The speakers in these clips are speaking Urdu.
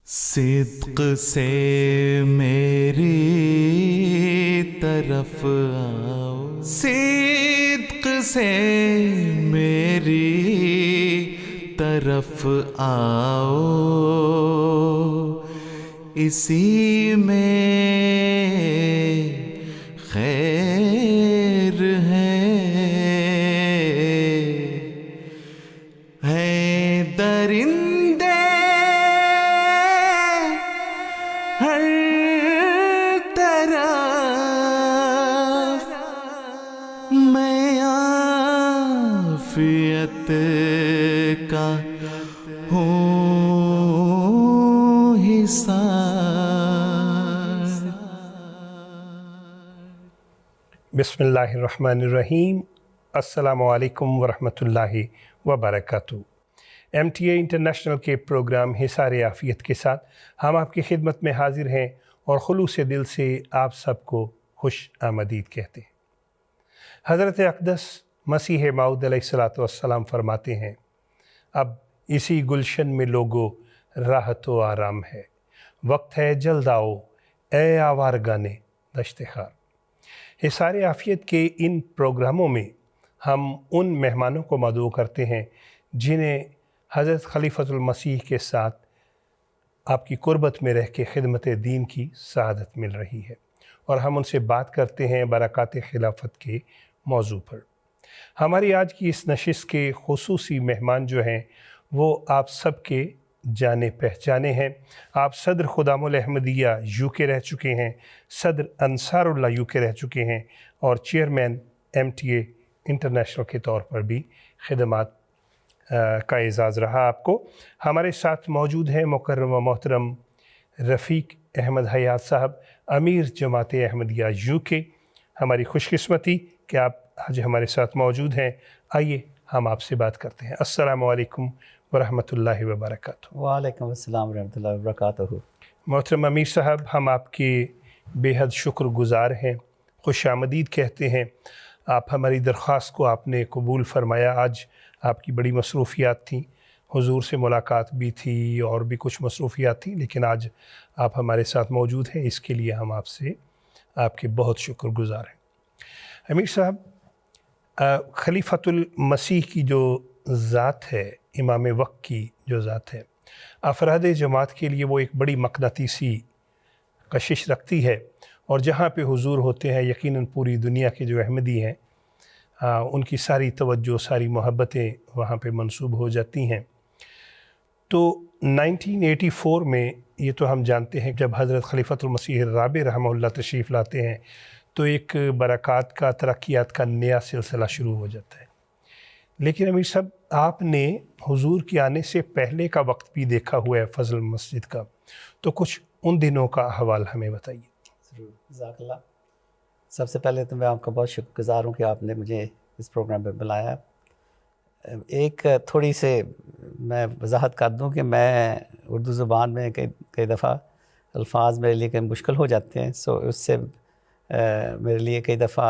صدق سے میری طرف آؤ، صدق سے میری طرف آؤ، اسی میں خیر ہے درندے ہر طرف، میں عافیت کا ہوں حصار۔ بسم اللہ الرحمن الرحیم۔ السلام علیکم ورحمۃ اللہ وبرکاتہ۔ MTA انٹرنیشنل کے پروگرام حصار عافیت کے ساتھ ہم آپ کی خدمت میں حاضر ہیں اور خلوص دل سے آپ سب کو خوش آمدید کہتے ہیں۔ حضرت اقدس مسیح موعود علیہ السلام فرماتے ہیں، اب اسی گلشن میں لوگو راحت و آرام ہے، وقت ہے جلد آؤ اے آوارگانے دشت خار۔ حصار عافیت کے ان پروگراموں میں ہم ان مہمانوں کو مدعو کرتے ہیں جنہیں حضرت خلیفۃ المسیح کے ساتھ آپ کی قربت میں رہ کے خدمت دین کی سعادت مل رہی ہے، اور ہم ان سے بات کرتے ہیں برکات خلافت کے موضوع پر۔ ہماری آج کی اس نشست کے خصوصی مہمان جو ہیں وہ آپ سب کے جانے پہچانے ہیں۔ آپ صدر خدام الاحمدیہ یو کے رہ چکے ہیں، صدر انصار اللہ یو کے رہ چکے ہیں، اور چیئرمین MTA انٹرنیشنل کے طور پر بھی خدمات کا اعزاز رہا آپ کو۔ ہمارے ساتھ موجود ہیں مکرم و محترم رفیق احمد حیات صاحب، امیر جماعت احمدیہ یو کے۔ ہماری خوش قسمتی کہ آپ آج ہمارے ساتھ موجود ہیں۔ آئیے ہم آپ سے بات کرتے ہیں۔ السلام علیکم ورحمۃ اللہ وبرکاتہ۔ وعلیکم السلام ورحمۃ اللہ وبرکاتہ۔ محترم امیر صاحب، ہم آپ کے بے حد شکر گزار ہیں، خوش آمدید کہتے ہیں۔ آپ ہماری درخواست کو آپ نے قبول فرمایا۔ آج آپ کی بڑی مصروفیات تھیں، حضور سے ملاقات بھی تھی اور بھی کچھ مصروفیات تھیں، لیکن آج آپ ہمارے ساتھ موجود ہیں، اس کے لیے ہم آپ سے آپ کے بہت شکر گزار ہیں۔ امیر صاحب، خلیفۃ المسیح کی جو ذات ہے، امام وقت کی جو ذات ہے، افراد جماعت کے لیے وہ ایک بڑی مقناطیسی کشش رکھتی ہے، اور جہاں پہ حضور ہوتے ہیں یقیناً پوری دنیا کے جو احمدی ہیں ان کی ساری توجہ، ساری محبتیں وہاں پہ منسوب ہو جاتی ہیں۔ تو 1984 میں یہ تو ہم جانتے ہیں جب حضرت خلیفۃ المسیح الرابع رحمہ اللہ تشریف لاتے ہیں تو ایک برکات کا، ترقیات کا نیا سلسلہ شروع ہو جاتا ہے۔ لیکن امیر صاحب، آپ نے حضور کے آنے سے پہلے کا وقت بھی دیکھا ہوا ہے فضل مسجد کا، تو کچھ ان دنوں کا احوال ہمیں بتائیے۔ ضرور، جزاک اللہ۔ سب سے پہلے تو میں آپ کا بہت شکر گزار ہوں کہ آپ نے مجھے اس پروگرام پہ بلایا۔ ایک تھوڑی سے میں وضاحت کر دوں کہ میں اردو زبان میں کئی دفعہ الفاظ میرے لیے کئی مشکل ہو جاتے ہیں، سو اس سے میرے لیے کئی دفعہ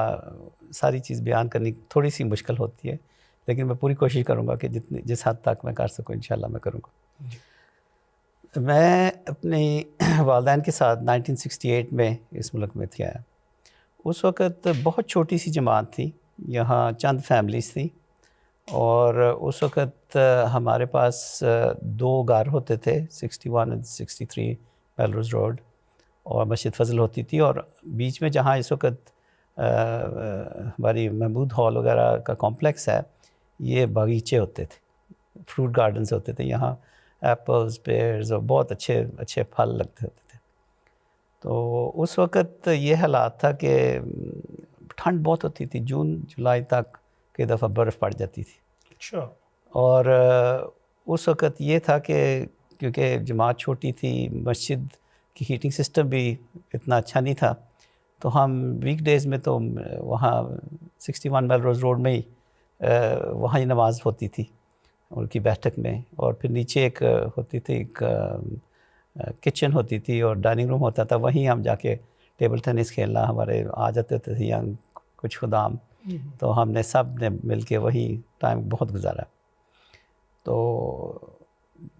ساری چیز بیان کرنی تھوڑی سی مشکل ہوتی ہے، لیکن میں پوری کوشش کروں گا کہ جس حد تک میں کر سکوں انشاءاللہ میں کروں گا۔ میں اپنی والدین کے ساتھ 1968 میں اس ملک میں تھا۔ اس وقت بہت چھوٹی سی جماعت تھی، یہاں چند فیملیز تھیں، اور اس وقت ہمارے پاس 2 گھر ہوتے تھے، 61 اور 63 میلروز روڈ، اور مسجد فضل ہوتی تھی، اور بیچ میں جہاں اس وقت ہماری محمود ہال وغیرہ کا کمپلیکس ہے، یہ باغیچے ہوتے تھے، فروٹ گارڈنز ہوتے تھے، یہاں ایپلز، پیئرز اور بہت اچھے پھل لگتے ہوتے تھے۔ تو اس وقت یہ حالات تھا کہ ٹھنڈ بہت ہوتی تھی، جون جولائی تک کئی دفعہ برف پڑ جاتی تھی۔ اچھا۔ اور اس وقت یہ تھا کہ کیونکہ جماعت چھوٹی تھی، مسجد کی ہیٹنگ سسٹم بھی اتنا اچھا نہیں تھا، تو ہم ویک ڈیز میں تو وہاں 61 میلروز روڈ میں ہی وہاں ہی نماز ہوتی تھی ان کی بیٹھک میں، اور پھر نیچے ایک ہوتی تھی، ایک کچن ہوتی تھی اور ڈائننگ روم ہوتا تھا، وہیں ہم جا کے ٹیبل ٹینس کھیلنا، ہمارے آ جاتے تھے ینگ کچھ خدام، تو ہم نے سب نے مل کے وہی ٹائم بہت گزارا۔ تو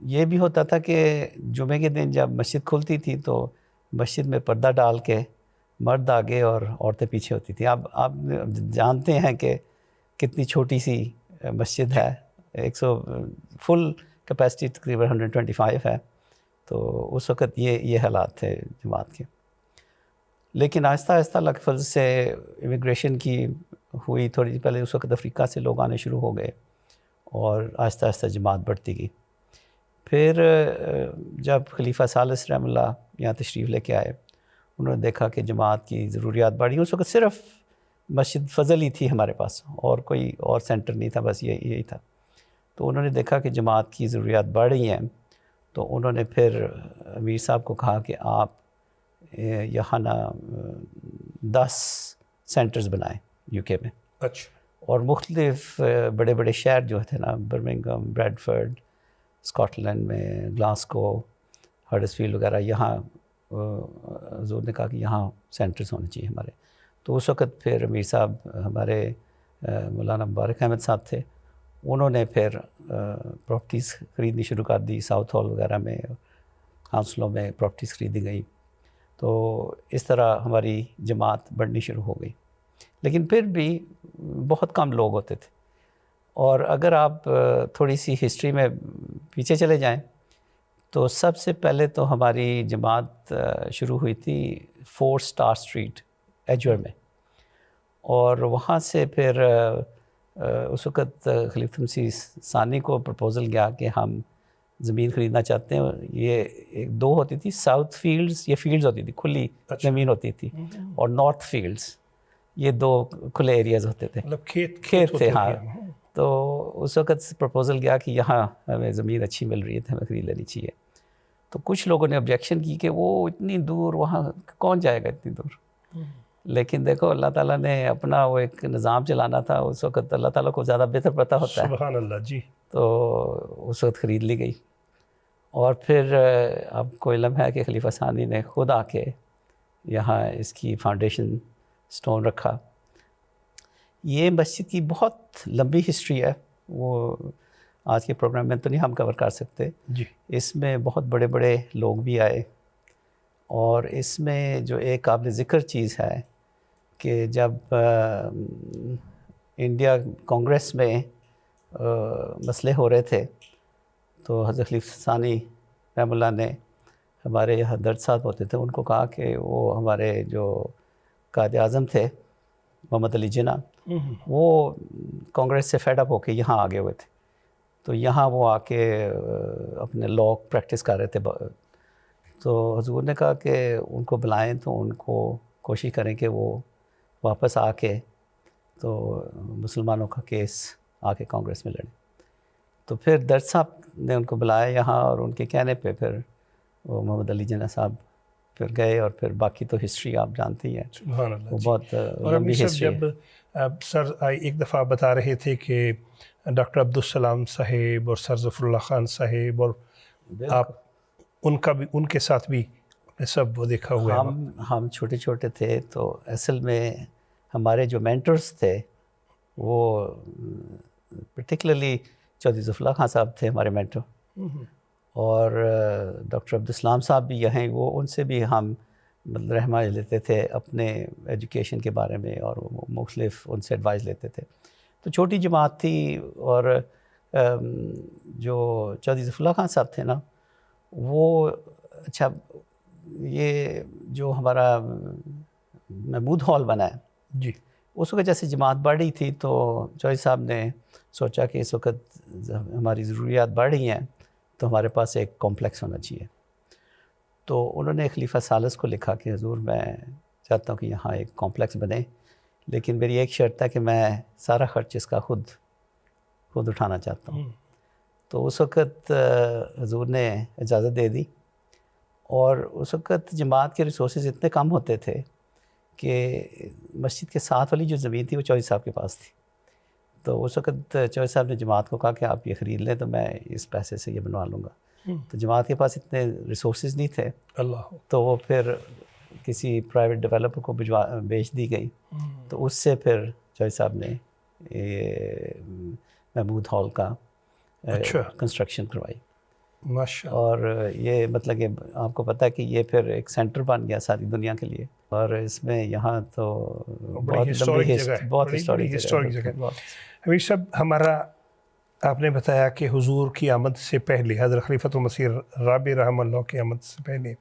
یہ بھی ہوتا تھا کہ جمعے کے دن جب مسجد کھلتی تھی تو مسجد میں پردہ ڈال کے مرد آگے اور عورتیں پیچھے ہوتی تھیں. اب آپ جانتے ہیں کہ کتنی چھوٹی سی مسجد ہے, 100 فل کیپیسٹی تقریباً 125 ہے. تو اس وقت یہ حالات تھے جماعت کے. لیکن آہستہ آہستہ اللہ کے فضل سے امیگریشن کی ہوئی تھوڑی پہلے, اس وقت افریقہ سے لوگ آنے شروع ہو گئے اور آہستہ آہستہ جماعت بڑھتی گئی. پھر جب خلیفہ ثالث رحمہ اللہ یہاں تشریف لے کے آئے, انہوں نے دیکھا کہ جماعت کی ضروریات بڑھی. اس وقت صرف مسجد فضل ہی تھی ہمارے پاس, اور کوئی اور سینٹر نہیں تھا, بس یہی تھا. تو انہوں نے دیکھا کہ جماعت کی ضروریات بڑھ رہی ہیں, تو انہوں نے پھر امیر صاحب کو کہا کہ آپ یہاں نا 10 سینٹرز بنائیں یو کے میں. اچھا. اور مختلف بڑے بڑے شہر جو تھے نا, برمنگھم, بریڈفرڈ, اسکاٹ لینڈ میں گلاسکو, ہڈرسفیلڈ وغیرہ, یہاں حضور نے کہا کہ یہاں سینٹرز ہونے چاہیے ہمارے. تو اس وقت پھر امیر صاحب ہمارے مولانا مبارک احمد صاحب تھے, انہوں نے پھر پراپرٹیز خریدنی شروع کر دی. ساؤتھ ہال وغیرہ میں کاؤنسلوں میں پراپرٹیز خریدی گئی. تو اس طرح ہماری جماعت بڑھنی شروع ہو گئی. لیکن پھر بھی بہت کم لوگ ہوتے تھے. اور اگر آپ تھوڑی سی ہسٹری میں پیچھے چلے جائیں تو سب سے پہلے تو ہماری جماعت شروع ہوئی تھی 4 اسٹار اسٹریٹ ایجور میں, اور وہاں سے پھر اس وقت خلیفہ مسیح ثانی کو پرپوزل گیا کہ ہم زمین خریدنا چاہتے ہیں. یہ 2 ہوتی تھی, ساؤتھ فیلڈز, یہ فیلڈز ہوتی تھی, کھلی زمین ہوتی تھی, اور نارتھ فیلڈز, یہ 2 کھلے ایریاز ہوتے تھے, مطلب کھیت تھے. ہاں. تو اس وقت پرپوزل گیا کہ یہاں ہمیں زمین اچھی مل رہی ہے تو ہمیں خرید لینی چاہیے. تو کچھ لوگوں نے آبجیکشن کی کہ وہ اتنی دور, وہاں کون جائے گا اتنی دور. لیکن دیکھو اللہ تعالیٰ نے اپنا وہ ایک نظام چلانا تھا. اس وقت اللہ تعالیٰ کو زیادہ بہتر پتہ ہوتا ہے. سبحان اللہ. جی. تو اس وقت خرید لی گئی. اور پھر اب کو علم ہے کہ خلیفہ ثانی نے خود آ کے یہاں اس کی فاؤنڈیشن سٹون رکھا. یہ مسجد کی بہت لمبی ہسٹری ہے, وہ آج کے پروگرام میں تو نہیں ہم کور کر سکتے. جی. اس میں بہت بڑے بڑے لوگ بھی آئے, اور اس میں جو ایک قابل ذکر چیز ہے کہ جب انڈیا کانگریس میں مسئلے ہو رہے تھے تو حضرت خلیفہ ثانی رحمہ اللہ نے, ہمارے یہاں درد صاحب ہوتے تھے, ان کو کہا کہ وہ ہمارے جو قائد اعظم تھے محمد علی جناح, وہ کانگریس سے فیڈ اپ ہو کے یہاں آگے ہوئے تھے. تو یہاں وہ آ کے اپنے لا پریکٹس کر رہے تھے. تو حضور نے کہا کہ ان کو بلائیں تو ان کو کوشش کریں کہ وہ واپس آ کے تو مسلمانوں کا کیس آ کے کانگریس میں لڑیں. تو پھر درد صاحب نے ان کو بلایا یہاں, اور ان کے کہنے پہ پھر وہ محمد علی جناح صاحب پھر گئے, اور پھر باقی تو ہسٹری آپ جانتی ہیں. سبحان اللہ. وہ بہت لمبی ہسٹری ہے. جب سر ایک دفعہ بتا رہے تھے کہ ڈاکٹر عبدالسلام صاحب اور سر ظفر اللہ خان صاحب, اور آپ ان کے ساتھ بھی سب وہ دیکھا ہوا ہے. ہم چھوٹے چھوٹے تھے تو اصل میں ہمارے جو مینٹرز تھے وہ پرٹیکولرلی چودھری ظفر اللہ خان صاحب تھے ہمارے مینٹر, اور ڈاکٹر عبدالسلام صاحب بھی یہیں, وہ ان سے بھی ہم مطلب رہنمائی لیتے تھے اپنے ایجوکیشن کے بارے میں, اور مختلف ان سے ایڈوائز لیتے تھے. تو چھوٹی جماعت تھی, اور جو چودھری ظفر اللہ خان صاحب تھے نا, وہ اچھا یہ جو ہمارا محمود ہال بنا ہے, جی, اس وقت جیسے جماعت بڑھ رہی تھی تو چودھری صاحب نے سوچا کہ اس وقت ہماری ضروریات بڑھ رہی ہیں تو ہمارے پاس ایک کمپلیکس ہونا چاہیے. تو انہوں نے خلیفہ ثالث کو لکھا کہ حضور میں چاہتا ہوں کہ یہاں ایک کمپلیکس بنے, لیکن میری ایک شرط ہے کہ میں سارا خرچ اس کا خود اٹھانا چاہتا ہوں. تو اس وقت حضور نے اجازت دے دی, اور اس وقت جماعت کے ریسورسز اتنے کم ہوتے تھے کہ مسجد کے ساتھ والی جو زمین تھی وہ چودھری صاحب کے پاس تھی. تو اس وقت چودھری صاحب نے جماعت کو کہا کہ آپ یہ خرید لیں تو میں اس پیسے سے یہ بنوا لوں گا. تو جماعت کے پاس اتنے ریسورسز نہیں تھے, تو وہ پھر کسی پرائیویٹ ڈیولپر کو بیچ دی گئی. تو اس سے پھر چودھری صاحب نے محمود ہال کا کنسٹرکشن کروائی. ماشاء اور یہ مطلب کہ آپ کو پتہ ہے کہ یہ پھر ایک سینٹر بن گیا ساری دنیا کے لیے، اور اس میں یہاں تو بہت ہسٹورک لمبی جگہ ہے، بہت بڑی ہسٹورک جگہ ہے۔ امیر صاحب، ہمارا آپ نے بتایا کہ حضور کی آمد سے پہلے، حضرت خلیفۃ المسیح رابع رحمہ اللہ کی آمد سے پہلے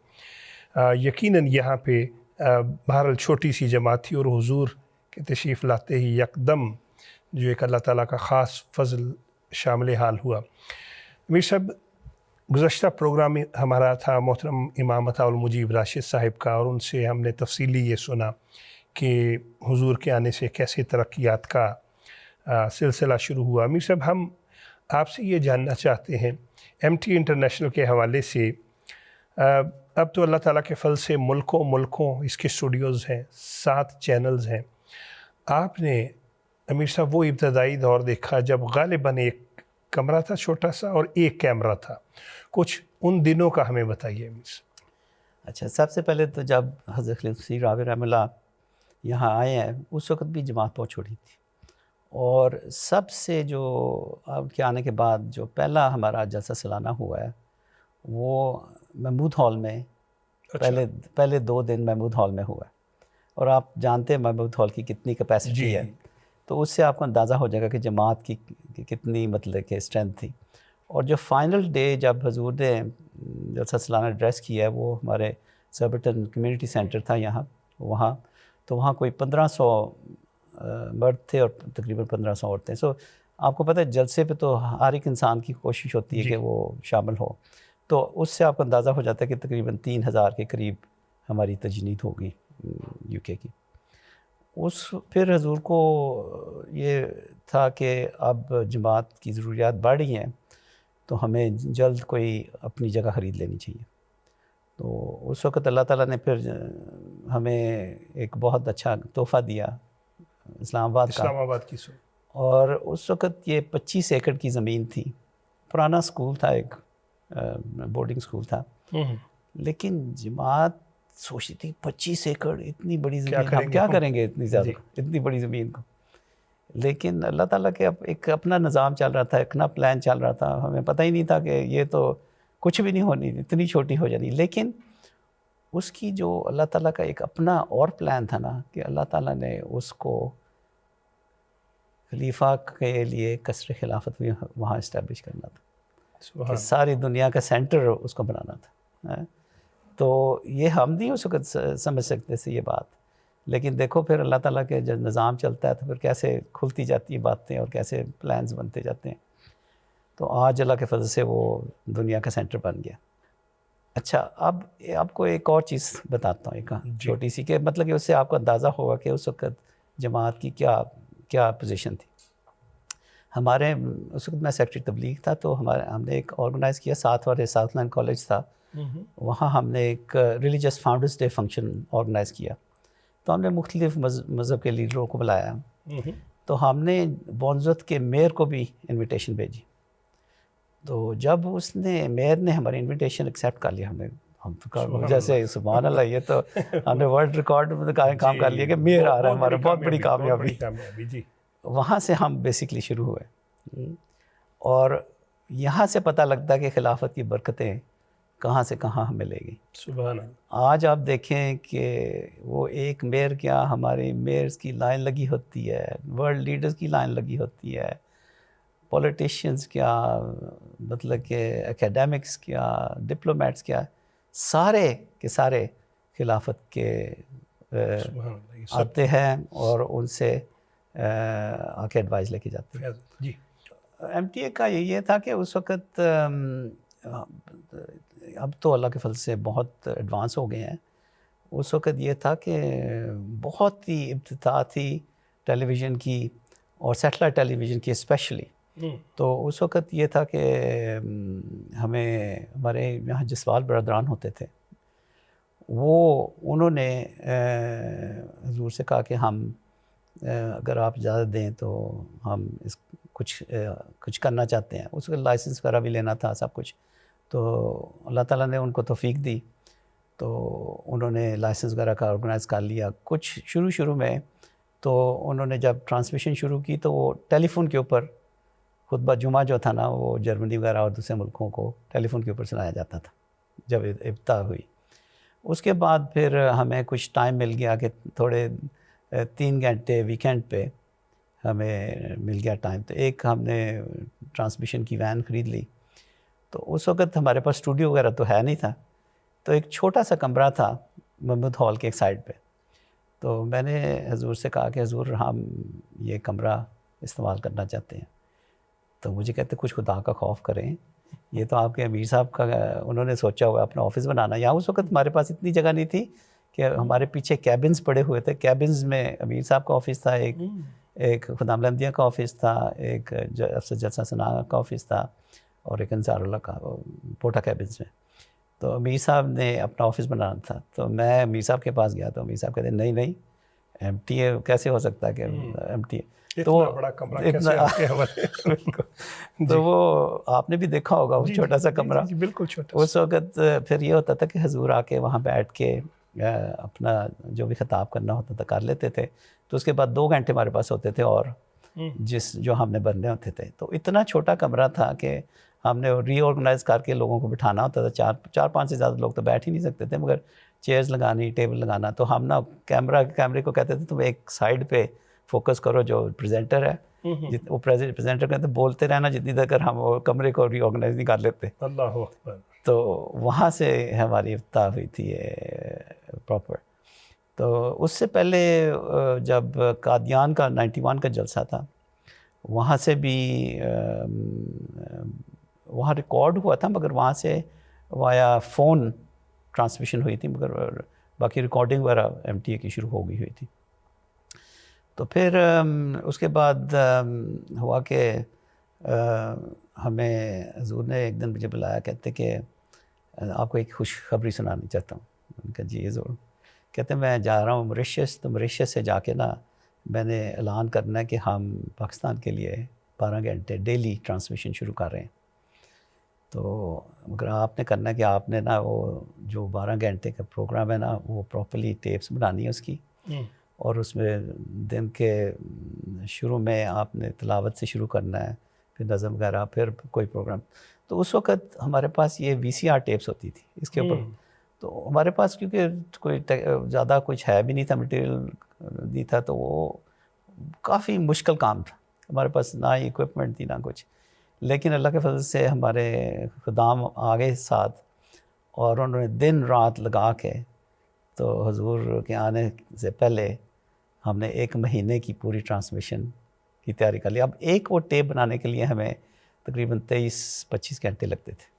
یقیناً یہاں پہ بہرحال چھوٹی سی جماعت تھی، اور حضور کے تشریف لاتے ہی یکدم جو ایک اللہ تعالیٰ کا خاص فضل شامل حال ہوا۔ امیر صاحب، گزشتہ پروگرام ہمارا تھا محترم امام عطا المجیب راشد صاحب کا، اور ان سے ہم نے تفصیلی یہ سنا کہ حضور کے آنے سے کیسے ترقیات کا سلسلہ شروع ہوا۔ امیر صاحب، ہم آپ سے یہ جاننا چاہتے ہیں MTA انٹرنیشنل کے حوالے سے، اب تو اللہ تعالیٰ کے فضل سے ملکوں اس کے اسٹوڈیوز ہیں، 7 چینلز ہیں۔ آپ نے امیر صاحب وہ ابتدائی دور دیکھا جب غالباً ایک کمرہ تھا چھوٹا سا اور ایک کیمرہ تھا، کچھ ان دنوں کا ہمیں بتائیے امیر صاحب۔ اچھا، سب سے پہلے تو جب حضرت خلیفۃ المسیح رابع رحمہ اللہ یہاں آئے ہیں، اس وقت بھی جماعت بہت چھوٹی تھی، اور سب سے جو آپ کے آنے کے بعد جو پہلا ہمارا جلسہ سالانہ ہوا ہے وہ محمود ہال میں، پہلے 2 دن محمود ہال میں ہوا ہے، اور آپ جانتے ہیں محمود ہال کی کتنی کیپیسٹی ہے، تو اس سے آپ کو اندازہ ہو جائے گا کہ جماعت کی کتنی مطلب کہ اسٹرینتھ تھی۔ اور جو فائنل ڈے جب حضور نے جلسہ سالانہ ایڈریس کیا ہے، وہ ہمارے سربٹن کمیونٹی سینٹر تھا یہاں، وہاں تو وہاں کوئی 1500 مرد تھے اور تقریباً 1500 عورتیں۔ سو آپ کو پتہ ہے جلسے پہ تو ہر ایک انسان کی کوشش ہوتی ہے کہ وہ شامل ہو، تو اس سے آپ کو اندازہ ہو جاتا ہے کہ تقریباً 3000 کے قریب ہماری تجنید ہوگی UK کی۔ پھر حضور کو یہ تھا کہ اب جماعت کی ضروریات بڑھ رہی ہیں، تو ہمیں جلد کوئی اپنی جگہ خرید لینی چاہیے۔ تو اس وقت اللہ تعالیٰ نے پھر ہمیں ایک بہت اچھا تحفہ دیا اسلام آباد کی اور اس وقت یہ 25 ایکڑ کی زمین تھی، پرانا سکول تھا، ایک بورڈنگ سکول تھا، لیکن جماعت سوچتی تھی 25 ایکڑ اتنی بڑی زمین ہم کیا کریں گے اتنی زیادہ اتنی بڑی زمین کو، لیکن اللہ تعالیٰ کے ایک اپنا نظام چل رہا تھا، ایک اپنا پلان چل رہا تھا، ہمیں پتہ ہی نہیں تھا کہ یہ تو کچھ بھی نہیں ہونی، اتنی چھوٹی ہو جانی، لیکن اس کی جو اللہ تعالیٰ کا ایک اپنا اور پلان تھا نا، کہ اللہ تعالیٰ نے اس کو خلیفہ کے لیے قصر خلافت بھی وہاں اسٹیبلش کرنا تھا، کہ ساری دنیا کا سینٹر اس کو بنانا تھا۔ تو یہ ہم نہیں اس وقت سمجھ سکتے تھے یہ بات، لیکن دیکھو پھر اللہ تعالیٰ کے جب نظام چلتا ہے تو پھر کیسے کھلتی جاتی ہیں باتیں اور کیسے پلانز بنتے جاتے ہیں، تو آج اللہ کے فضل سے وہ دنیا کا سینٹر بن گیا۔ اچھا، اب آپ کو ایک اور چیز بتاتا ہوں، ایک چھوٹی سی، کہ مطلب کہ اس سے آپ کو اندازہ ہوگا کہ اس وقت جماعت کی کیا پوزیشن تھی۔ ہمارے اس وقت میں سیکٹری تبلیغ تھا، تو ہم نے ایک آرگنائز کیا، 7 والے ساؤتھ لائن کالج تھا، وہاں ہم نے ایک religious founders day function organise کیا، تو ہم نے مختلف مذہب کے لیڈروں کو بلایا، تو ہم نے بونزوت کے میئر کو بھی انویٹیشن بھیجی، تو جب اس نے میئر نے ہماری انویٹیشن ایکسیپٹ کر لیا، ہم تو جیسے سبحان اللہ، یہ تو ہم نے ورلڈ ریکارڈ میں کام کر لیا کہ میئر آ رہا ہے، ہمارا بہت بڑی کامیابی جی۔ وہاں سے ہم بیسکلی شروع ہوئے، اور یہاں سے پتہ لگتا ہے کہ خلافت کی برکتیں کہاں سے کہاں ہمیں لے گئی۔ سبحان اللہ۔ آج آپ دیکھیں کہ وہ ایک میئر کیا، ہمارے میئرز کی لائن لگی ہوتی ہے، ورلڈ لیڈرز کی لائن لگی ہوتی ہے، پولیٹیشینز کیا، مطلب کہ اکیڈیمکس کیا، ڈپلومیٹس کیا، سارے کے سارے خلافت کے آتے ہیں اور ان سے آ کے ایڈوائز لے کے جاتے ہیں۔ جی، MTA کا یہ تھا کہ اس وقت اب تو اللہ کے فضل سے بہت ایڈوانس ہو گئے ہیں، اس وقت یہ تھا کہ بہت ہی ابتداء تھی ٹیلی ویژن کی اور سیٹلائٹ ٹیلی ویژن کی اسپیشلی، تو اس وقت یہ تھا کہ ہمارے یہاں جسوال برادران ہوتے تھے، انہوں نے حضور سے کہا کہ ہم اگر آپ اجازت دیں تو ہم کچھ کرنا چاہتے ہیں، اس وقت لائسنس وغیرہ بھی لینا تھا سب کچھ، تو اللہ تعالیٰ نے ان کو توفیق دی، تو انہوں نے لائسنس وغیرہ کا آرگنائز کر لیا۔ کچھ شروع میں تو انہوں نے جب ٹرانسمیشن شروع کی تو وہ ٹیلی فون کے اوپر خطبہ جمعہ جو تھا نا وہ جرمنی وغیرہ اور دوسرے ملکوں کو ٹیلی فون کے اوپر سنایا جاتا تھا جب ابتدا ہوئی. اس کے بعد پھر ہمیں کچھ ٹائم مل گیا کہ تھوڑے 3 گھنٹے ویکینڈ پہ ہمیں مل گیا ٹائم. تو ایک ہم نے ٹرانسمیشن کی وین خرید لی. تو اس وقت ہمارے پاس اسٹوڈیو وغیرہ تو ہے نہیں تھا, تو ایک چھوٹا سا کمرہ تھا محمود ہال کے ایک سائڈ پہ. تو میں نے حضور سے کہا کہ حضور ہم یہ کمرہ استعمال کرنا چاہتے ہیں. تو مجھے کہتے کچھ خدا کا خوف کریں, یہ تو آپ کے امیر صاحب کا انہوں نے سوچا ہوا اپنا آفس بنانا. یہاں اس وقت ہمارے پاس اتنی جگہ نہیں تھی کہ ہمارے پیچھے کیبنز پڑے ہوئے تھے. کیبنز میں امیر صاحب کا آفس تھا, ایک خدام الانبیاء کا آفس تھا, ایک افسر جلسہ ثنا کا آفس تھا, اور ایک انصار اللہ کا پوٹا کیبنز میں. تو امیر صاحب نے اپنا آفس بنانا تھا. تو میں امیر صاحب کے پاس گیا تو امیر صاحب کہتے نہیں ایم ٹی اے کیسے ہو سکتا ہے کہ ایم ٹی اے, تو بڑا کمرہ کیسے آپ کے حوالے. تو وہ آپ نے بھی دیکھا ہوگا وہ چھوٹا سا کمرہ. بالکل چھوٹا. اس وقت پھر یہ ہوتا تھا کہ حضور آ کے وہاں بیٹھ کے اپنا جو بھی خطاب کرنا ہوتا تھا کر لیتے تھے. تو اس کے بعد 2 گھنٹے ہمارے پاس ہوتے تھے اور جو ہم نے بننے ہوتے تھے. تو اتنا چھوٹا کمرہ تھا کہ ہم نے ری آرگنائز کر کے لوگوں کو بٹھانا ہوتا تھا. 4-5 سے زیادہ لوگ تو بیٹھ ہی نہیں سکتے تھے, مگر چیئرز لگانی, ٹیبل لگانا. تو ہم نا کیمرے کو کہتے تھے تم ایک سائڈ پہ فوکس کرو جو پریزنٹر ہے, وہ پریزنٹر کہتے بولتے رہنا جتنی دیر ہم وہ کمرے کو ری آرگنائز نہیں کر لیتے. اللہ اکبر. تو وہاں سے ہماری افتتاح ہوئی تھی یہ پراپر. تو اس سے پہلے جب قادیان کا 91 کا جلسہ تھا, وہاں سے بھی وہاں ریکارڈ ہوا تھا, مگر وہاں سے وایا فون ٹرانسمیشن ہوئی تھی, مگر باقی ریکارڈنگ وغیرہ ایم ٹی اے کی شروع ہو گئی ہوئی تھی. تو پھر اس کے بعد ہوا کہ ہمیں حضور نے ایک دن مجھے بلایا, کہتے کہ آپ کو ایک خوشخبری سنانی چاہتا ہوں. میں نے کہا جی ضرور. کہتے میں جا رہا ہوں موریشیس, تو موریشیس سے جا کے نا میں نے اعلان کرنا ہے کہ ہم پاکستان کے لیے 12 گھنٹے ڈیلی ٹرانسمیشن شروع کر رہے ہیں. تو مگر آپ نے کرنا ہے کہ آپ نے نا وہ جو 12 گھنٹے کا پروگرام ہے نا وہ پراپرلی ٹیپس بنانی ہے اس کی, اور اس میں دن کے شروع میں آپ نے تلاوت سے شروع کرنا ہے, پھر نظم وغیرہ, پھر کوئی پروگرام. تو اس وقت ہمارے پاس یہ VCR ٹیپس ہوتی تھی اس کے اوپر. تو ہمارے پاس کیونکہ کوئی زیادہ کچھ ہے بھی نہیں تھا, مٹیریل نہیں تھا, تو وہ کافی مشکل کام تھا. ہمارے پاس نہ ہی اکوپمنٹ تھی نہ کچھ, لیکن اللہ کے فضل سے ہمارے خدام آگے ساتھ, اور انہوں نے دن رات لگا کے, تو حضور کے آنے سے پہلے ہم نے 1 مہینے کی پوری ٹرانسمیشن کی تیاری کر لی. اب ایک وہ ٹیپ بنانے کے لیے ہمیں تقریباً 23-25 گھنٹے لگتے تھے.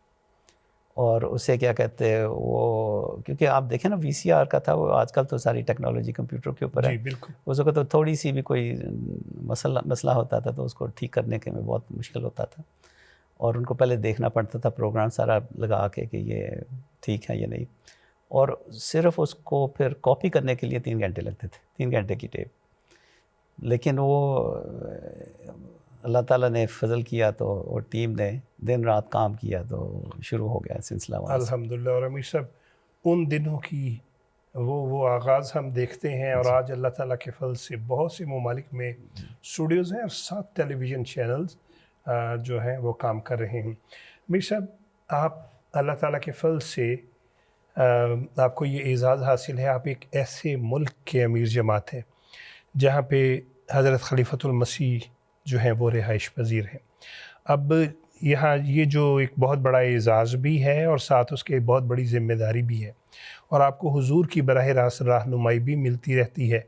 اور اسے کیا کہتے ہیں وہ, کیونکہ آپ دیکھیں نا VCR کا تھا, وہ آج کل تو ساری ٹیکنالوجی کمپیوٹر کے اوپر ہے. بالکل. اس وقت تو تھوڑی سی بھی کوئی مسئلہ ہوتا تھا تو اس کو ٹھیک کرنے کے میں بہت مشکل ہوتا تھا, اور ان کو پہلے دیکھنا پڑتا تھا پروگرام سارا لگا کے کہ یہ ٹھیک ہے یا نہیں. اور صرف اس کو پھر کاپی کرنے کے لیے 3 گھنٹے لگتے تھے, 3 گھنٹے کی ٹیپ. لیکن وہ اللہ تعالیٰ نے فضل کیا تو وہ ٹیم نے دن رات کام کیا تو شروع ہو گیا سلسلہ وہاں سے. الحمدللہ. اور امیر صاحب ان دنوں کی وہ آغاز ہم دیکھتے ہیں, اور آج اللہ تعالیٰ کے فضل سے بہت سے ممالک میں اسٹوڈیوز ہیں اور 7 ٹیلی ویژن چینلز جو ہیں وہ کام کر رہے ہیں. امیر صاحب آپ اللہ تعالیٰ کے فضل سے آپ کو یہ اعزاز حاصل ہے, آپ ایک ایسے ملک کے امیر جماعت ہیں جہاں پہ حضرت خلیفۃ المسیح جو ہیں وہ رہائش پذیر ہیں. اب یہاں یہ جو ایک بہت بڑا اعزاز بھی ہے اور ساتھ اس کے بہت بڑی ذمہ داری بھی ہے, اور آپ کو حضور کی براہ راست رہنمائی بھی ملتی رہتی ہے.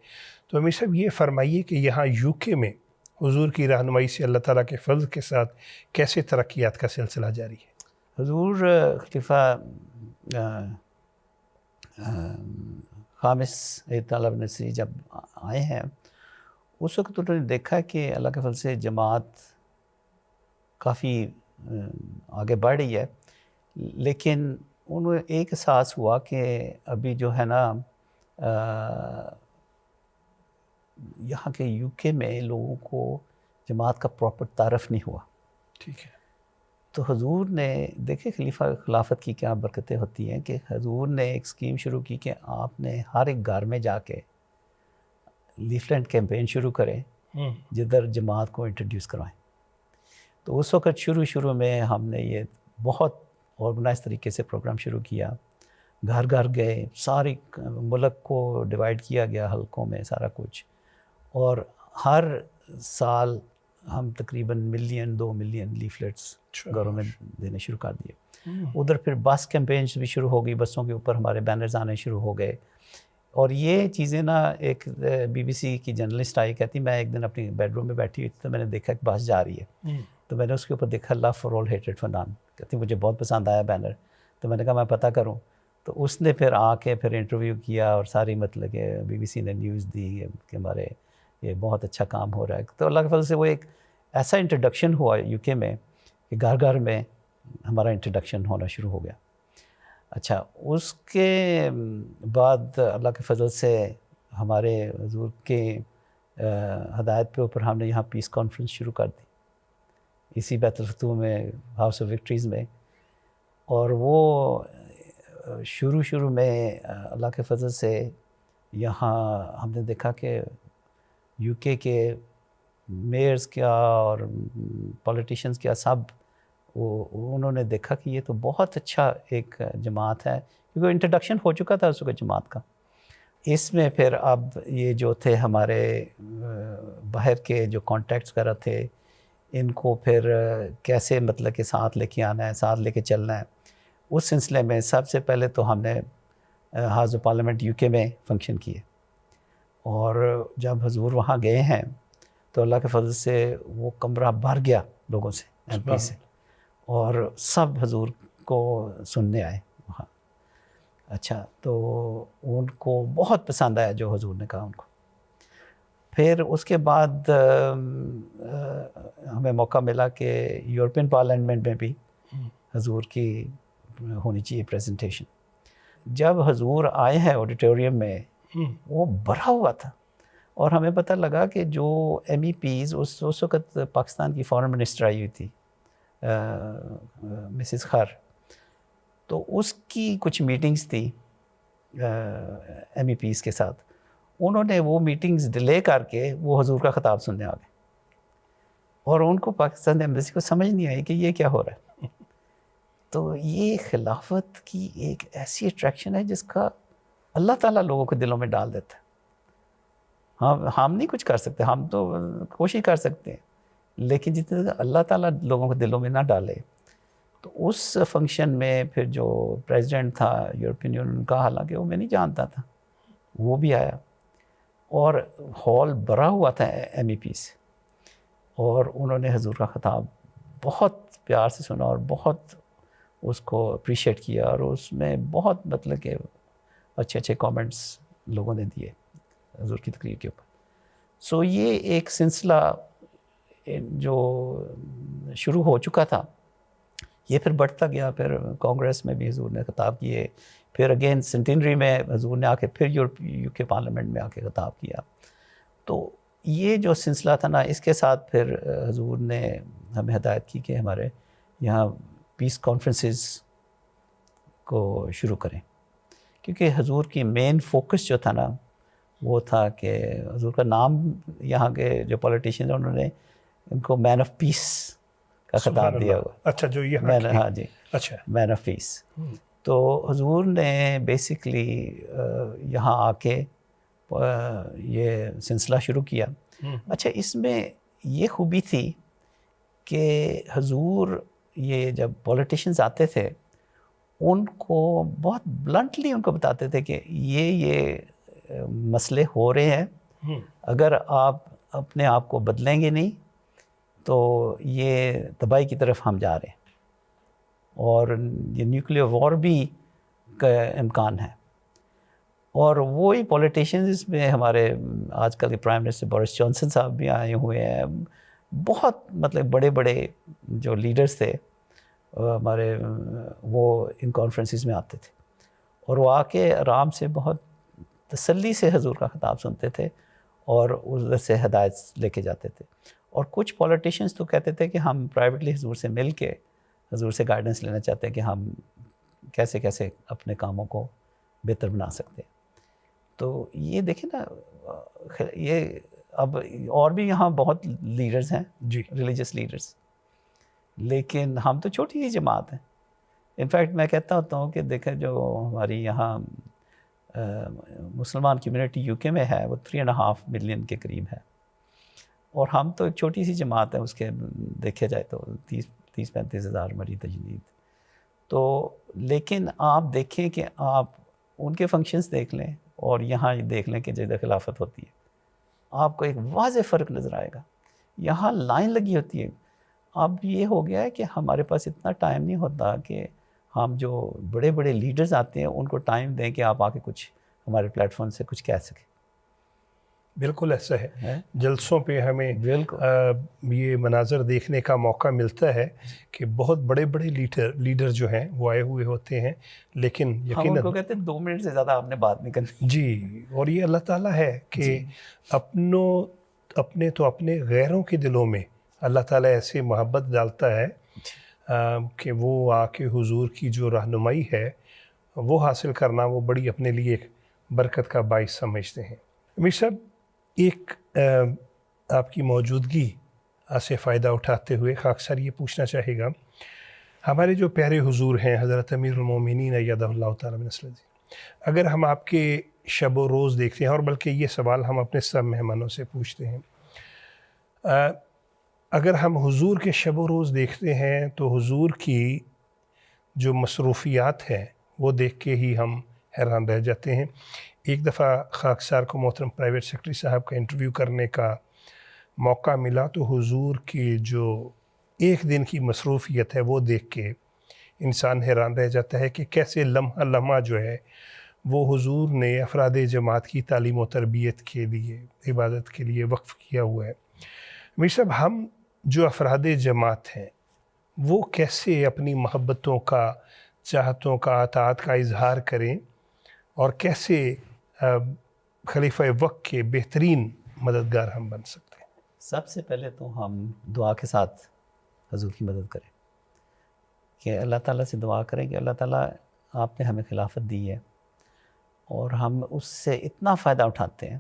تو امیر صاحب یہ فرمائیے کہ یہاں UK میں حضور کی رہنمائی سے اللہ تعالیٰ کے فضل کے ساتھ کیسے ترقیات کا سلسلہ جاری ہے؟ حضور خلیفہ خامس طالب نصری جب آئے ہیں, اس وقت انہوں نے دیکھا کہ اللہ کے فضل سے جماعت کافی آگے بڑھ رہی ہے, لیکن انہیں ایک احساس ہوا کہ ابھی جو ہے نا یہاں کے UK میں لوگوں کو جماعت کا پراپر تعارف نہیں ہوا. ٹھیک ہے. تو حضور نے دیکھے خلافت کی کیا برکتیں ہوتی ہیں کہ حضور نے ایک اسکیم شروع کی کہ آپ نے ہر ایک گھر میں جا کے لیفلٹ کیمپین شروع کریں جدھر جماعت کو انٹروڈیوس کروائیں. تو اس وقت شروع میں ہم نے یہ بہت آرگنائز طریقے سے پروگرام شروع کیا. گھر گھر گئے, سارے ملک کو ڈیوائیڈ کیا گیا حلقوں میں سارا کچھ, اور ہر سال ہم تقریباً 1 ملین 2 ملین لیفلیٹس گھروں میں دینے شروع کر دیے. ادھر پھر بس کیمپینز بھی شروع ہو گئی, بسوں کے اوپر ہمارے بینرز آنے شروع ہو گئے. اور یہ چیزیں نا, ایک BBC کی جرنلسٹ آئی, کہتی میں ایک دن اپنی بیڈ روم میں بیٹھی ہوئی تھی تو میں نے دیکھا ایک بس جا رہی ہے, تو میں نے اس کے اوپر دیکھا لو فار آل ہیٹڈ فار نان. کہتی مجھے بہت پسند آیا بینر, تو میں نے کہا میں پتہ کروں. تو اس نے پھر آ کے پھر انٹرویو کیا اور ساری مطلب کہ BBC نے نیوز دی کہ ہمارے یہ بہت اچھا کام ہو رہا ہے. تو اللہ کے فضل سے وہ ایک ایسا انٹروڈکشن ہوا UK میں کہ گھر گھر میں ہمارا انٹروڈکشن ہونا شروع ہو گیا. اچھا, اس کے بعد اللہ کے فضل سے ہمارے حضور کے ہدایت کے اوپر ہم نے یہاں پیس کانفرنس شروع کر دی اسی بیت الفتوح میں, ہاؤس آف وکٹریز میں. اور وہ شروع میں اللہ کے فضل سے یہاں ہم نے دیکھا کہ UK کے میئرز کیا اور پولیٹیشینز کیا سب انہوں نے دیکھا کہ یہ تو بہت اچھا ایک جماعت ہے, کیونکہ انٹروڈکشن ہو چکا تھا اس وقت جماعت کا. اس میں پھر اب یہ جو تھے ہمارے باہر کے جو کانٹیکٹس وغیرہ تھے, ان کو پھر کیسے مطلب کہ ساتھ لے کے آنا ہے, ساتھ لے کے چلنا ہے. اس سلسلے میں سب سے پہلے تو ہم نے ہاؤس آف پارلیمنٹ UK میں فنکشن کیے, اور جب حضور وہاں گئے ہیں تو اللہ کے فضل سے وہ کمرہ بھر گیا لوگوں سے, MP سے, اور سب حضور کو سننے آئے وہاں. اچھا, تو ان کو بہت پسند آیا جو حضور نے کہا ان کو. پھر اس کے بعد ہمیں موقع ملا کہ یورپین پارلیمنٹ میں بھی حضور کی ہونی چاہیے پریزنٹیشن. جب حضور آئے ہیں آڈیٹوریم میں وہ بھرا ہوا تھا, اور ہمیں پتہ لگا کہ جو MEPs اس وقت پاکستان کی فارن منسٹر آئی ہوئی تھی مسز خر, تو اس کی کچھ میٹنگز تھی MEPs کے ساتھ. انہوں نے وہ میٹنگز ڈیلے کر کے وہ حضور کا خطاب سننے آ گئے, اور ان کو پاکستان ایمبیسی کو سمجھ نہیں آئی کہ یہ کیا ہو رہا ہے. تو یہ خلافت کی ایک ایسی اٹریکشن ہے جس کا اللہ تعالیٰ لوگوں کے دلوں میں ڈال دیتا ہے. ہم نہیں کچھ کر سکتے, ہم تو کوشش کر سکتے ہیں, لیکن جتنے اللہ تعالیٰ لوگوں کے دلوں میں نہ ڈالے. تو اس فنکشن میں پھر جو پریزیڈنٹ تھا یورپین یونین کا, حالانکہ وہ میں نہیں جانتا تھا, وہ بھی آیا, اور ہال بھرا ہوا تھا MEP سے, اور انہوں نے حضور کا خطاب بہت پیار سے سنا اور بہت اس کو اپریشیٹ کیا, اور اس میں بہت مطلب کہ اچھے کامنٹس لوگوں نے دیے حضور کی تقریر کے اوپر. سو یہ ایک سلسلہ جو شروع ہو چکا تھا یہ پھر بڑھتا گیا. پھر کانگریس میں بھی حضور نے خطاب کیے, پھر اگین سینٹینری میں حضور نے آ کے پھر UK پارلیمنٹ میں آ کے خطاب کیا. تو یہ جو سلسلہ تھا نا, اس کے ساتھ پھر حضور نے ہمیں ہدایت کی کہ ہمارے یہاں پیس کانفرنسز کو شروع کریں, کیونکہ حضور کی مین فوکس جو تھا نا وہ تھا کہ حضور کا نام یہاں کے جو پولیٹیشین انہوں نے ان کو مین آف پیس کا خطاب دیا ہوا. اچھا, جو یہ ہاں جی, اچھا, مین آف پیس. تو حضور نے بیسکلی یہاں آ کے یہ سلسلہ شروع کیا. اچھا, اس میں یہ خوبی تھی کہ حضور یہ جب پولیٹیشینز آتے تھے ان کو بہت بلنٹلی ان کو بتاتے تھے کہ یہ مسئلے ہو رہے ہیں, اگر آپ اپنے آپ کو بدلیں گے نہیں تو یہ تباہی کی طرف ہم جا رہے ہیں, اور یہ نیوکلیئر وار بھی کا امکان ہے. اور وہی پولیٹیشینز اس میں ہمارے آج کل کے پرائم منسٹر بورس جانسن صاحب بھی آئے ہوئے ہیں, بہت مطلب بڑے بڑے جو لیڈرز تھے ہمارے, وہ ان کانفرنسز میں آتے تھے, اور وہ آ کے آرام سے بہت تسلی سے حضور کا خطاب سنتے تھے اور ادھر سے ہدایت لے کے جاتے تھے. اور کچھ پولیٹیشینز تو کہتے تھے کہ ہم پرائیویٹلی حضور سے مل کے حضور سے گائیڈنس لینا چاہتے ہیں کہ ہم کیسے اپنے کاموں کو بہتر بنا سکتے ہیں. تو یہ دیکھیں نا, یہ اب اور بھی یہاں بہت لیڈرز ہیں جی, ریلیجس لیڈرز, لیکن ہم تو چھوٹی سی جماعت ہیں. انفیکٹ میں کہتا ہوتا ہوں کہ دیکھیں جو ہماری یہاں مسلمان کمیونٹی یو کے میں ہے وہ 3.5 ملین کے قریب ہے, اور ہم تو ایک چھوٹی سی جماعت ہے, اس کے دیکھے جائے تو 30-35 ہزار ہماری تجدید. تو لیکن آپ دیکھیں کہ آپ ان کے فنکشنز دیکھ لیں اور یہاں دیکھ لیں کہ جدہ خلافت ہوتی ہے, آپ کو ایک واضح فرق نظر آئے گا. یہاں لائن لگی ہوتی ہے. اب یہ ہو گیا ہے کہ ہمارے پاس اتنا ٹائم نہیں ہوتا کہ ہم جو بڑے بڑے لیڈرز آتے ہیں ان کو ٹائم دیں کہ آپ آ کے کچھ ہمارے پلیٹ فارم سے کچھ کہہ سکیں. بالکل ایسا ہے, جلسوں پہ ہمیں بالکل یہ مناظر دیکھنے کا موقع ملتا ہے کہ بہت بڑے بڑے لیڈر جو ہیں وہ آئے ہوئے ہوتے ہیں, لیکن ہم ان یقیناً کو کہتے ہیں 2 منٹ سے زیادہ آپ نے بات نہیں کرنی. جی, اور یہ اللہ تعالیٰ ہے کہ اپنے غیروں کے دلوں میں اللہ تعالیٰ ایسے محبت ڈالتا ہے کہ وہ آ کے حضور کی جو رہنمائی ہے وہ حاصل کرنا وہ بڑی اپنے لیے ایک برکت کا باعث سمجھتے ہیں. امیر صاحب, ایک آپ کی موجودگی سے فائدہ اٹھاتے ہوئے خاک سر یہ پوچھنا چاہے گا, ہمارے جو پیارے حضور ہیں حضرت امیر المومنین ایدہ اللہ تعالیٰ بنصرہ جی, اگر ہم آپ کے شب و روز دیکھتے ہیں, اور بلکہ یہ سوال ہم اپنے سب مہمانوں سے پوچھتے ہیں, اگر ہم حضور کے شب و روز دیکھتے ہیں تو حضور کی جو مصروفیات ہیں وہ دیکھ کے ہی ہم حیران رہ جاتے ہیں. ایک دفعہ خاکسار کو محترم پرائیویٹ سیکرٹری صاحب کا انٹرویو کرنے کا موقع ملا تو حضور کی جو ایک دن کی مصروفیت ہے وہ دیکھ کے انسان حیران رہ جاتا ہے کہ کیسے لمحہ لمحہ جو ہے وہ حضور نے افراد جماعت کی تعلیم و تربیت کے لیے, عبادت کے لیے وقف کیا ہوا ہے. میر صاحب, ہم جو افراد جماعت ہیں وہ کیسے اپنی محبتوں کا, چاہتوں کا, اطاعت کا اظہار کریں, اور کیسے خلیفہ وقت کے بہترین مددگار ہم بن سکتے ہیں؟ سب سے پہلے تو ہم دعا کے ساتھ حضور کی مدد کریں, کہ اللہ تعالیٰ سے دعا کریں کہ اللہ تعالیٰ آپ نے ہمیں خلافت دی ہے اور ہم اس سے اتنا فائدہ اٹھاتے ہیں.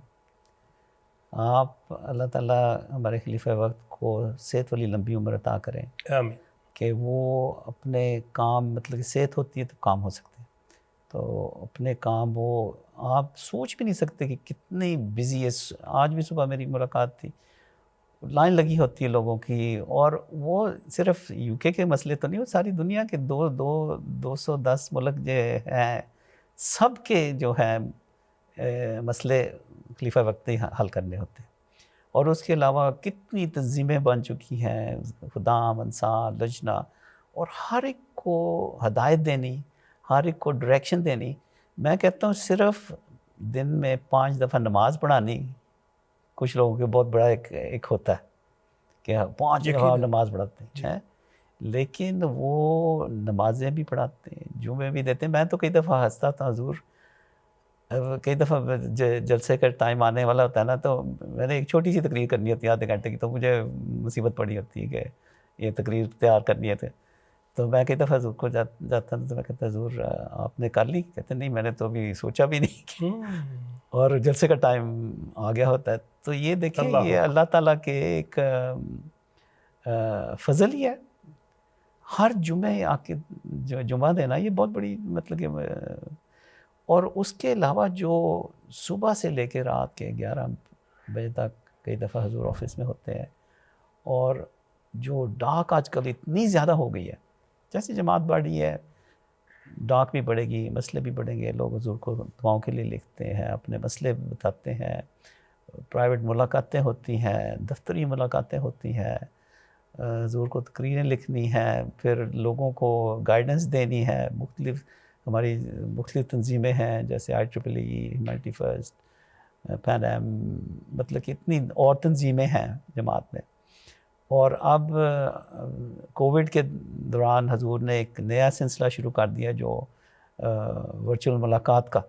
آپ اللہ تعالیٰ ہمارے خلیفہ وقت کو صحت والی لمبی عمر عطا کریں, آمین. کہ وہ اپنے کام, مطلب کہ صحت ہوتی ہے تو کام ہو سکتے ہیں, تو اپنے کام وہ آپ سوچ بھی نہیں سکتے کہ کتنی بزی ہے. آج بھی صبح میری ملاقات تھی, لائن لگی ہوتی ہے لوگوں کی, اور وہ صرف یو کے مسئلے تو نہیں, وہ ساری دنیا کے 210 ملک جو ہیں سب کے جو ہیں مسئلے خلیفہ وقت ہی حل کرنے ہوتے ہیں. اور اس کے علاوہ کتنی تنظیمیں بن چکی ہیں, خدام, انصار, لجنہ, اور ہر ایک کو ہدایت دینی, ہر ایک کو ڈائریکشن دینی. میں کہتا ہوں صرف دن میں 5 دفعہ نماز پڑھانی کچھ لوگوں کے بہت بڑا ایک ہوتا ہے کہ 5 دفعہ نماز پڑھاتے ہیں, لیکن وہ نمازیں بھی پڑھاتے ہیں, جمعے بھی دیتے ہیں. میں تو کئی دفعہ ہنستا تھا, حضور کئی دفعہ جلسے کا ٹائم آنے والا ہوتا ہے نا, تو میں نے ایک چھوٹی سی تقریر کرنی ہوتی ہے آدھے گھنٹے کی, تو مجھے مصیبت پڑی ہوتی ہے کہ یہ تقریر تیار کرنی ہے. تو میں کئی دفعہ حضور کو جاتا تھا, تو میں کہتا حضور آپ نے کر لی؟ کہتے نہیں میں نے تو ابھی سوچا بھی نہیں, اور جلسے کا ٹائم آ گیا ہوتا ہے. تو یہ دیکھیں یہ اللہ تعالیٰ کے ایک فضل ہی ہے. ہر جمعے آ کے جو جمعہ دینا یہ بہت بڑی مطلب کہ, اور اس کے علاوہ جو صبح سے لے کے رات کے 11 بجے تک کئی دفعہ حضور آفس میں ہوتے ہیں, اور جو ڈاک آج کل اتنی زیادہ ہو گئی ہے, جیسے جماعت بڑھ رہی ہے ڈاک بھی بڑھے گی, مسئلے بھی بڑھیں گے, لوگ حضور کو دعاؤں کے لیے لکھتے ہیں, اپنے مسئلے بتاتے ہیں, پرائیویٹ ملاقاتیں ہوتی ہیں, دفتری ملاقاتیں ہوتی ہیں, حضور کو تقریریں لکھنی ہیں, پھر لوگوں کو گائیڈنس دینی ہے. ہماری مختلف تنظیمیں ہیں جیسے IEEE, ہیومینٹی فرسٹ, پین ایم, مطلب کہ اتنی اور تنظیمیں ہیں جماعت میں. اور اب کووڈ کے دوران حضور نے ایک نیا سلسلہ شروع کر دیا جو ورچوئل ملاقات کا,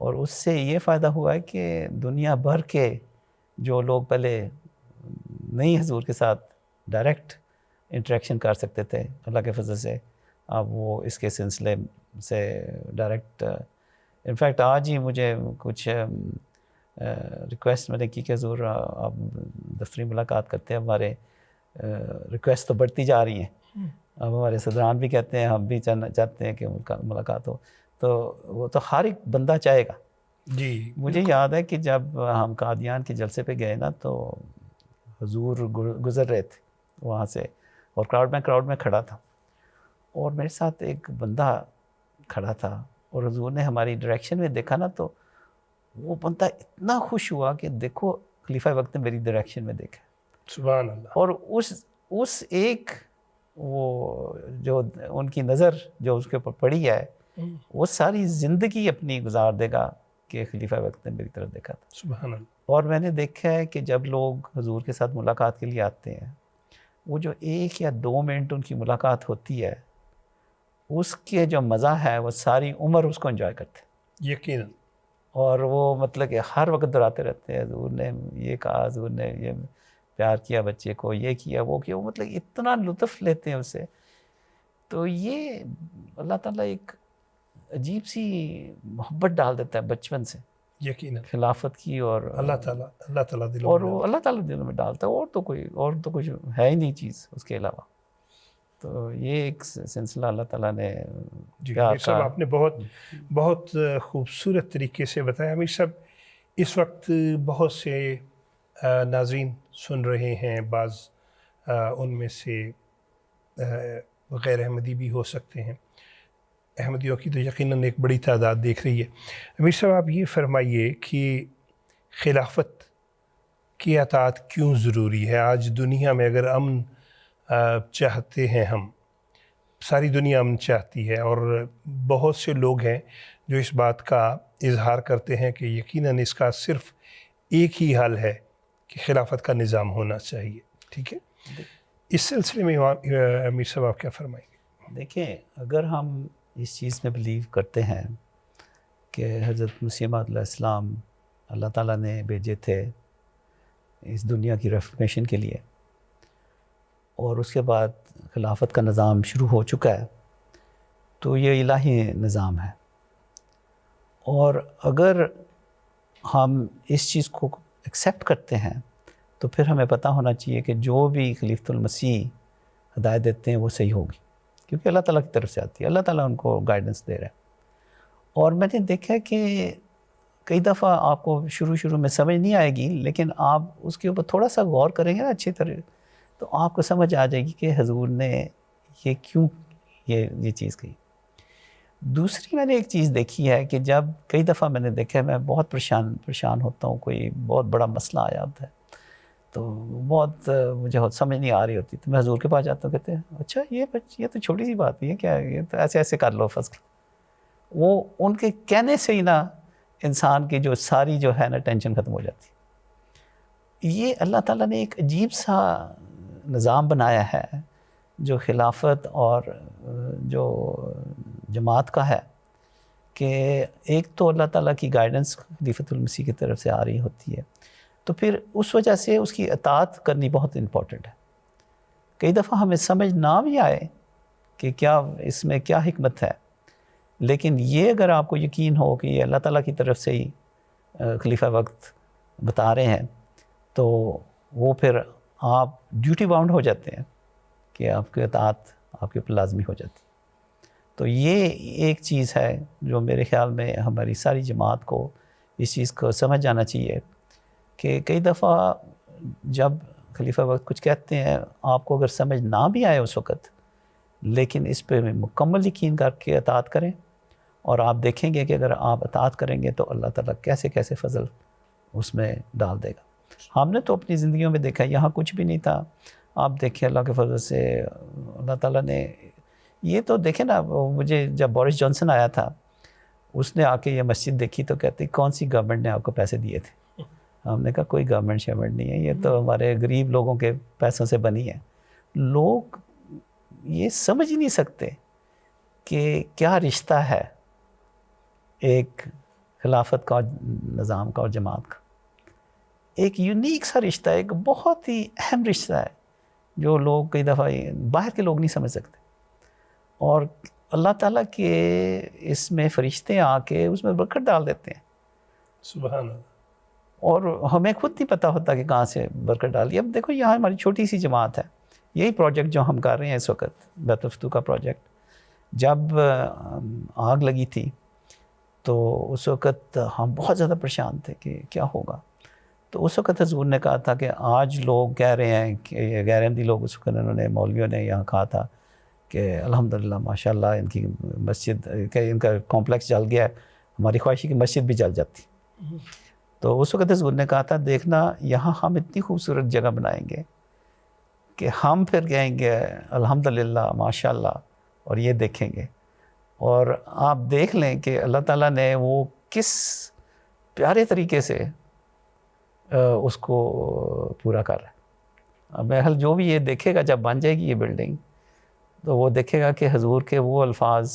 اور اس سے یہ فائدہ ہوا ہے کہ دنیا بھر کے جو لوگ پہلے نہیں حضور کے ساتھ ڈائریکٹ انٹریکشن کر سکتے تھے, اللہ کے فضل سے اب وہ اس کے سلسلے سے ڈائریکٹ, انفیکٹ آج ہی مجھے کچھ ریکویسٹ میں نے کی کہ حضور آپ دفتری ملاقات کرتے ہیں, ہمارے ریکویسٹ تو بڑھتی جا رہی ہیں. اب ہمارے صدران بھی کہتے ہیں ہم بھی چاہتے ہیں کہ ملاقات ہو. تو وہ تو ہر ایک بندہ چاہے گا. جی مجھے یاد ہے کہ جب ہم قادیان کے جلسے پہ گئے نا تو حضور گزر رہے تھے وہاں سے اور کراؤڈ میں کھڑا تھا اور میرے ساتھ ایک بندہ کھڑا تھا اور حضور نے ہماری ڈائریکشن میں دیکھا نا تو وہ بندہ اتنا خوش ہوا کہ دیکھو خلیفہ وقت نے میری ڈائریکشن میں دیکھا. سبحان اللہ. اور اس ایک وہ جو ان کی نظر جو اس کے اوپر پڑی ہے وہ ساری زندگی اپنی گزار دے گا کہ خلیفہ وقت نے میری طرف دیکھا تھا. سبحان اللہ. اور میں نے دیکھا ہے کہ جب لوگ حضور کے ساتھ ملاقات کے لیے آتے ہیں وہ جو 1 یا 2 منٹ ان کی ملاقات ہوتی ہے اس کے جو مزہ ہے وہ ساری عمر اس کو انجوائے کرتے ہیں. یقیناً. اور وہ مطلب کہ ہر وقت دہراتے رہتے ہیں حضور نے یہ کہا, حضور نے یہ پیار کیا بچے کو, یہ کیا وہ کیا, وہ مطلب اتنا لطف لیتے ہیں اس سے. تو یہ اللہ تعالیٰ ایک عجیب سی محبت ڈال دیتا ہے بچپن سے یقیناً خلافت کی. اور اللہ تعالیٰ دلوں اور میں وہ اللہ تعالیٰ دلوں میں ڈالتا ہے. اور تو کچھ ہے ہی نہیں چیز اس کے علاوہ. تو یہ ایک سلسلہ اللہ تعالیٰ نے جی پیار امیر صاحب کا. آپ نے بہت خوبصورت طریقے سے بتایا. امیر صاحب اس وقت بہت سے ناظرین سن رہے ہیں, بعض ان میں سے غیر احمدی بھی ہو سکتے ہیں, احمدیوں کی تو یقیناً ایک بڑی تعداد دیکھ رہی ہے. امیر صاحب آپ یہ فرمائیے کہ خلافت کی اطاعت کیوں ضروری ہے؟ آج دنیا میں اگر امن چاہتے ہیں ہم, ساری دنیا امن چاہتی ہے اور بہت سے لوگ ہیں جو اس بات کا اظہار کرتے ہیں کہ یقیناً اس کا صرف ایک ہی حل ہے کہ خلافت کا نظام ہونا چاہیے. ٹھیک ہے, اس سلسلے میں امیر صاحب آپ کیا فرمائیں گے؟ دیکھیں اگر ہم اس چیز میں بلیو کرتے ہیں کہ حضرت مسیح موعود علیہ السلام اللہ تعالیٰ نے بھیجے تھے اس دنیا کی ریفارمیشن کے لیے اور اس کے بعد خلافت کا نظام شروع ہو چکا ہے, تو یہ الہی نظام ہے. اور اگر ہم اس چیز کو ایکسیپٹ کرتے ہیں تو پھر ہمیں پتہ ہونا چاہیے کہ جو بھی خلیفۃ المسیح ہدایت دیتے ہیں وہ صحیح ہوگی, کیونکہ اللہ تعالیٰ کی طرف سے آتی ہے, اللہ تعالیٰ ان کو گائیڈنس دے رہا ہے. اور میں نے دیکھا کہ کئی دفعہ آپ کو شروع میں سمجھ نہیں آئے گی, لیکن آپ اس کے اوپر تھوڑا سا غور کریں گے نا اچھی طرح تو آپ کو سمجھ آ جائے گی کہ حضور نے یہ کیوں یہ چیز کہی. دوسری میں نے ایک چیز دیکھی ہے کہ جب کئی دفعہ میں نے دیکھا ہے میں بہت پریشان ہوتا ہوں, کوئی بہت بڑا مسئلہ آیا ہوتا ہے تو بہت مجھے سمجھ نہیں آ رہی ہوتی, تو میں حضور کے پاس جاتا ہوں, کہتے ہیں اچھا یہ تو چھوٹی سی بات نہیں ہے, کیا یہ تو ایسے کر لو فصل. وہ ان کے کہنے سے ہی نا انسان کی جو ساری جو ہے نا ٹینشن ختم ہو جاتی. یہ اللہ تعالیٰ نے ایک عجیب سا نظام بنایا ہے جو خلافت اور جو جماعت کا ہے کہ ایک تو اللہ تعالیٰ کی گائیڈنس خلیفۃ المسیح کی طرف سے آ رہی ہوتی ہے, تو پھر اس وجہ سے اس کی اطاعت کرنی بہت امپورٹنٹ ہے. کئی دفعہ ہمیں سمجھ نہ بھی آئے کہ کیا اس میں کیا حکمت ہے, لیکن یہ اگر آپ کو یقین ہو کہ یہ اللہ تعالیٰ کی طرف سے ہی خلیفہ وقت بتا رہے ہیں تو وہ پھر آپ ڈیوٹی باؤنڈ ہو جاتے ہیں کہ آپ کی اطاعت آپ کے اوپر لازمی ہو جاتی. تو یہ ایک چیز ہے جو میرے خیال میں ہماری ساری جماعت کو اس چیز کو سمجھ جانا چاہیے کہ کئی دفعہ جب خلیفہ وقت کچھ کہتے ہیں آپ کو اگر سمجھ نہ بھی آئے اس وقت, لیکن اس پہ مکمل یقین کر کے اطاعت کریں اور آپ دیکھیں گے کہ اگر آپ اطاعت کریں گے تو اللہ تعالیٰ کیسے فضل اس میں ڈال دے گا. ہم نے تو اپنی زندگیوں میں دیکھا یہاں کچھ بھی نہیں تھا, آپ دیکھیں اللہ کے فضل سے اللہ تعالیٰ نے یہ تو دیکھیں نا. مجھے جب بورس جانسن آیا تھا اس نے آ کے یہ مسجد دیکھی تو کہتے کون سی گورنمنٹ نے آپ کو پیسے دیے تھے؟ ہم نے کہا کوئی گورنمنٹ شیورنٹ نہیں ہے, یہ تو ہمارے غریب لوگوں کے پیسوں سے بنی ہے. لوگ یہ سمجھ ہی نہیں سکتے کہ کیا رشتہ ہے ایک خلافت کا نظام کا اور جماعت کا. ایک یونیک سا رشتہ ہے, ایک بہت ہی اہم رشتہ ہے جو لوگ کئی دفعہ باہر کے لوگ نہیں سمجھ سکتے. اور اللہ تعالیٰ کے اس میں فرشتے آ کے اس میں برکت ڈال دیتے ہیں. سبحان اللہ. اور ہمیں خود نہیں پتہ ہوتا کہ کہاں سے برکت ڈالی. اب دیکھو یہاں ہماری چھوٹی سی جماعت ہے, یہی پروجیکٹ جو ہم کر رہے ہیں اس وقت، بیت الفتوح کا پروجیکٹ، جب آگ لگی تھی تو اس وقت ہم بہت زیادہ پریشان تھے کہ کیا ہوگا. تو اس وقت حضور نے کہا تھا کہ آج لوگ کہہ رہے ہیں کہ یہ غیر احمدی لوگ، اس وقت انہوں نے مولویوں نے یہاں کہا تھا کہ الحمدللہ ماشاءاللہ ان کی مسجد کہ ان کا کمپلیکس جل گیا ہے، ہماری خواہش ہے کہ مسجد بھی جل جاتی. تو اس وقت حضور نے کہا تھا دیکھنا یہاں ہم اتنی خوبصورت جگہ بنائیں گے کہ ہم پھر کہیں گے الحمدللہ ماشاءاللہ اور یہ دیکھیں گے. اور آپ دیکھ لیں کہ اللہ تعالیٰ نے وہ کس پیارے طریقے سے اس کو پورا کر رہا ہے. اب بہرحال جو بھی یہ دیکھے گا جب بن جائے گی یہ بلڈنگ، تو وہ دیکھے گا کہ حضور کے وہ الفاظ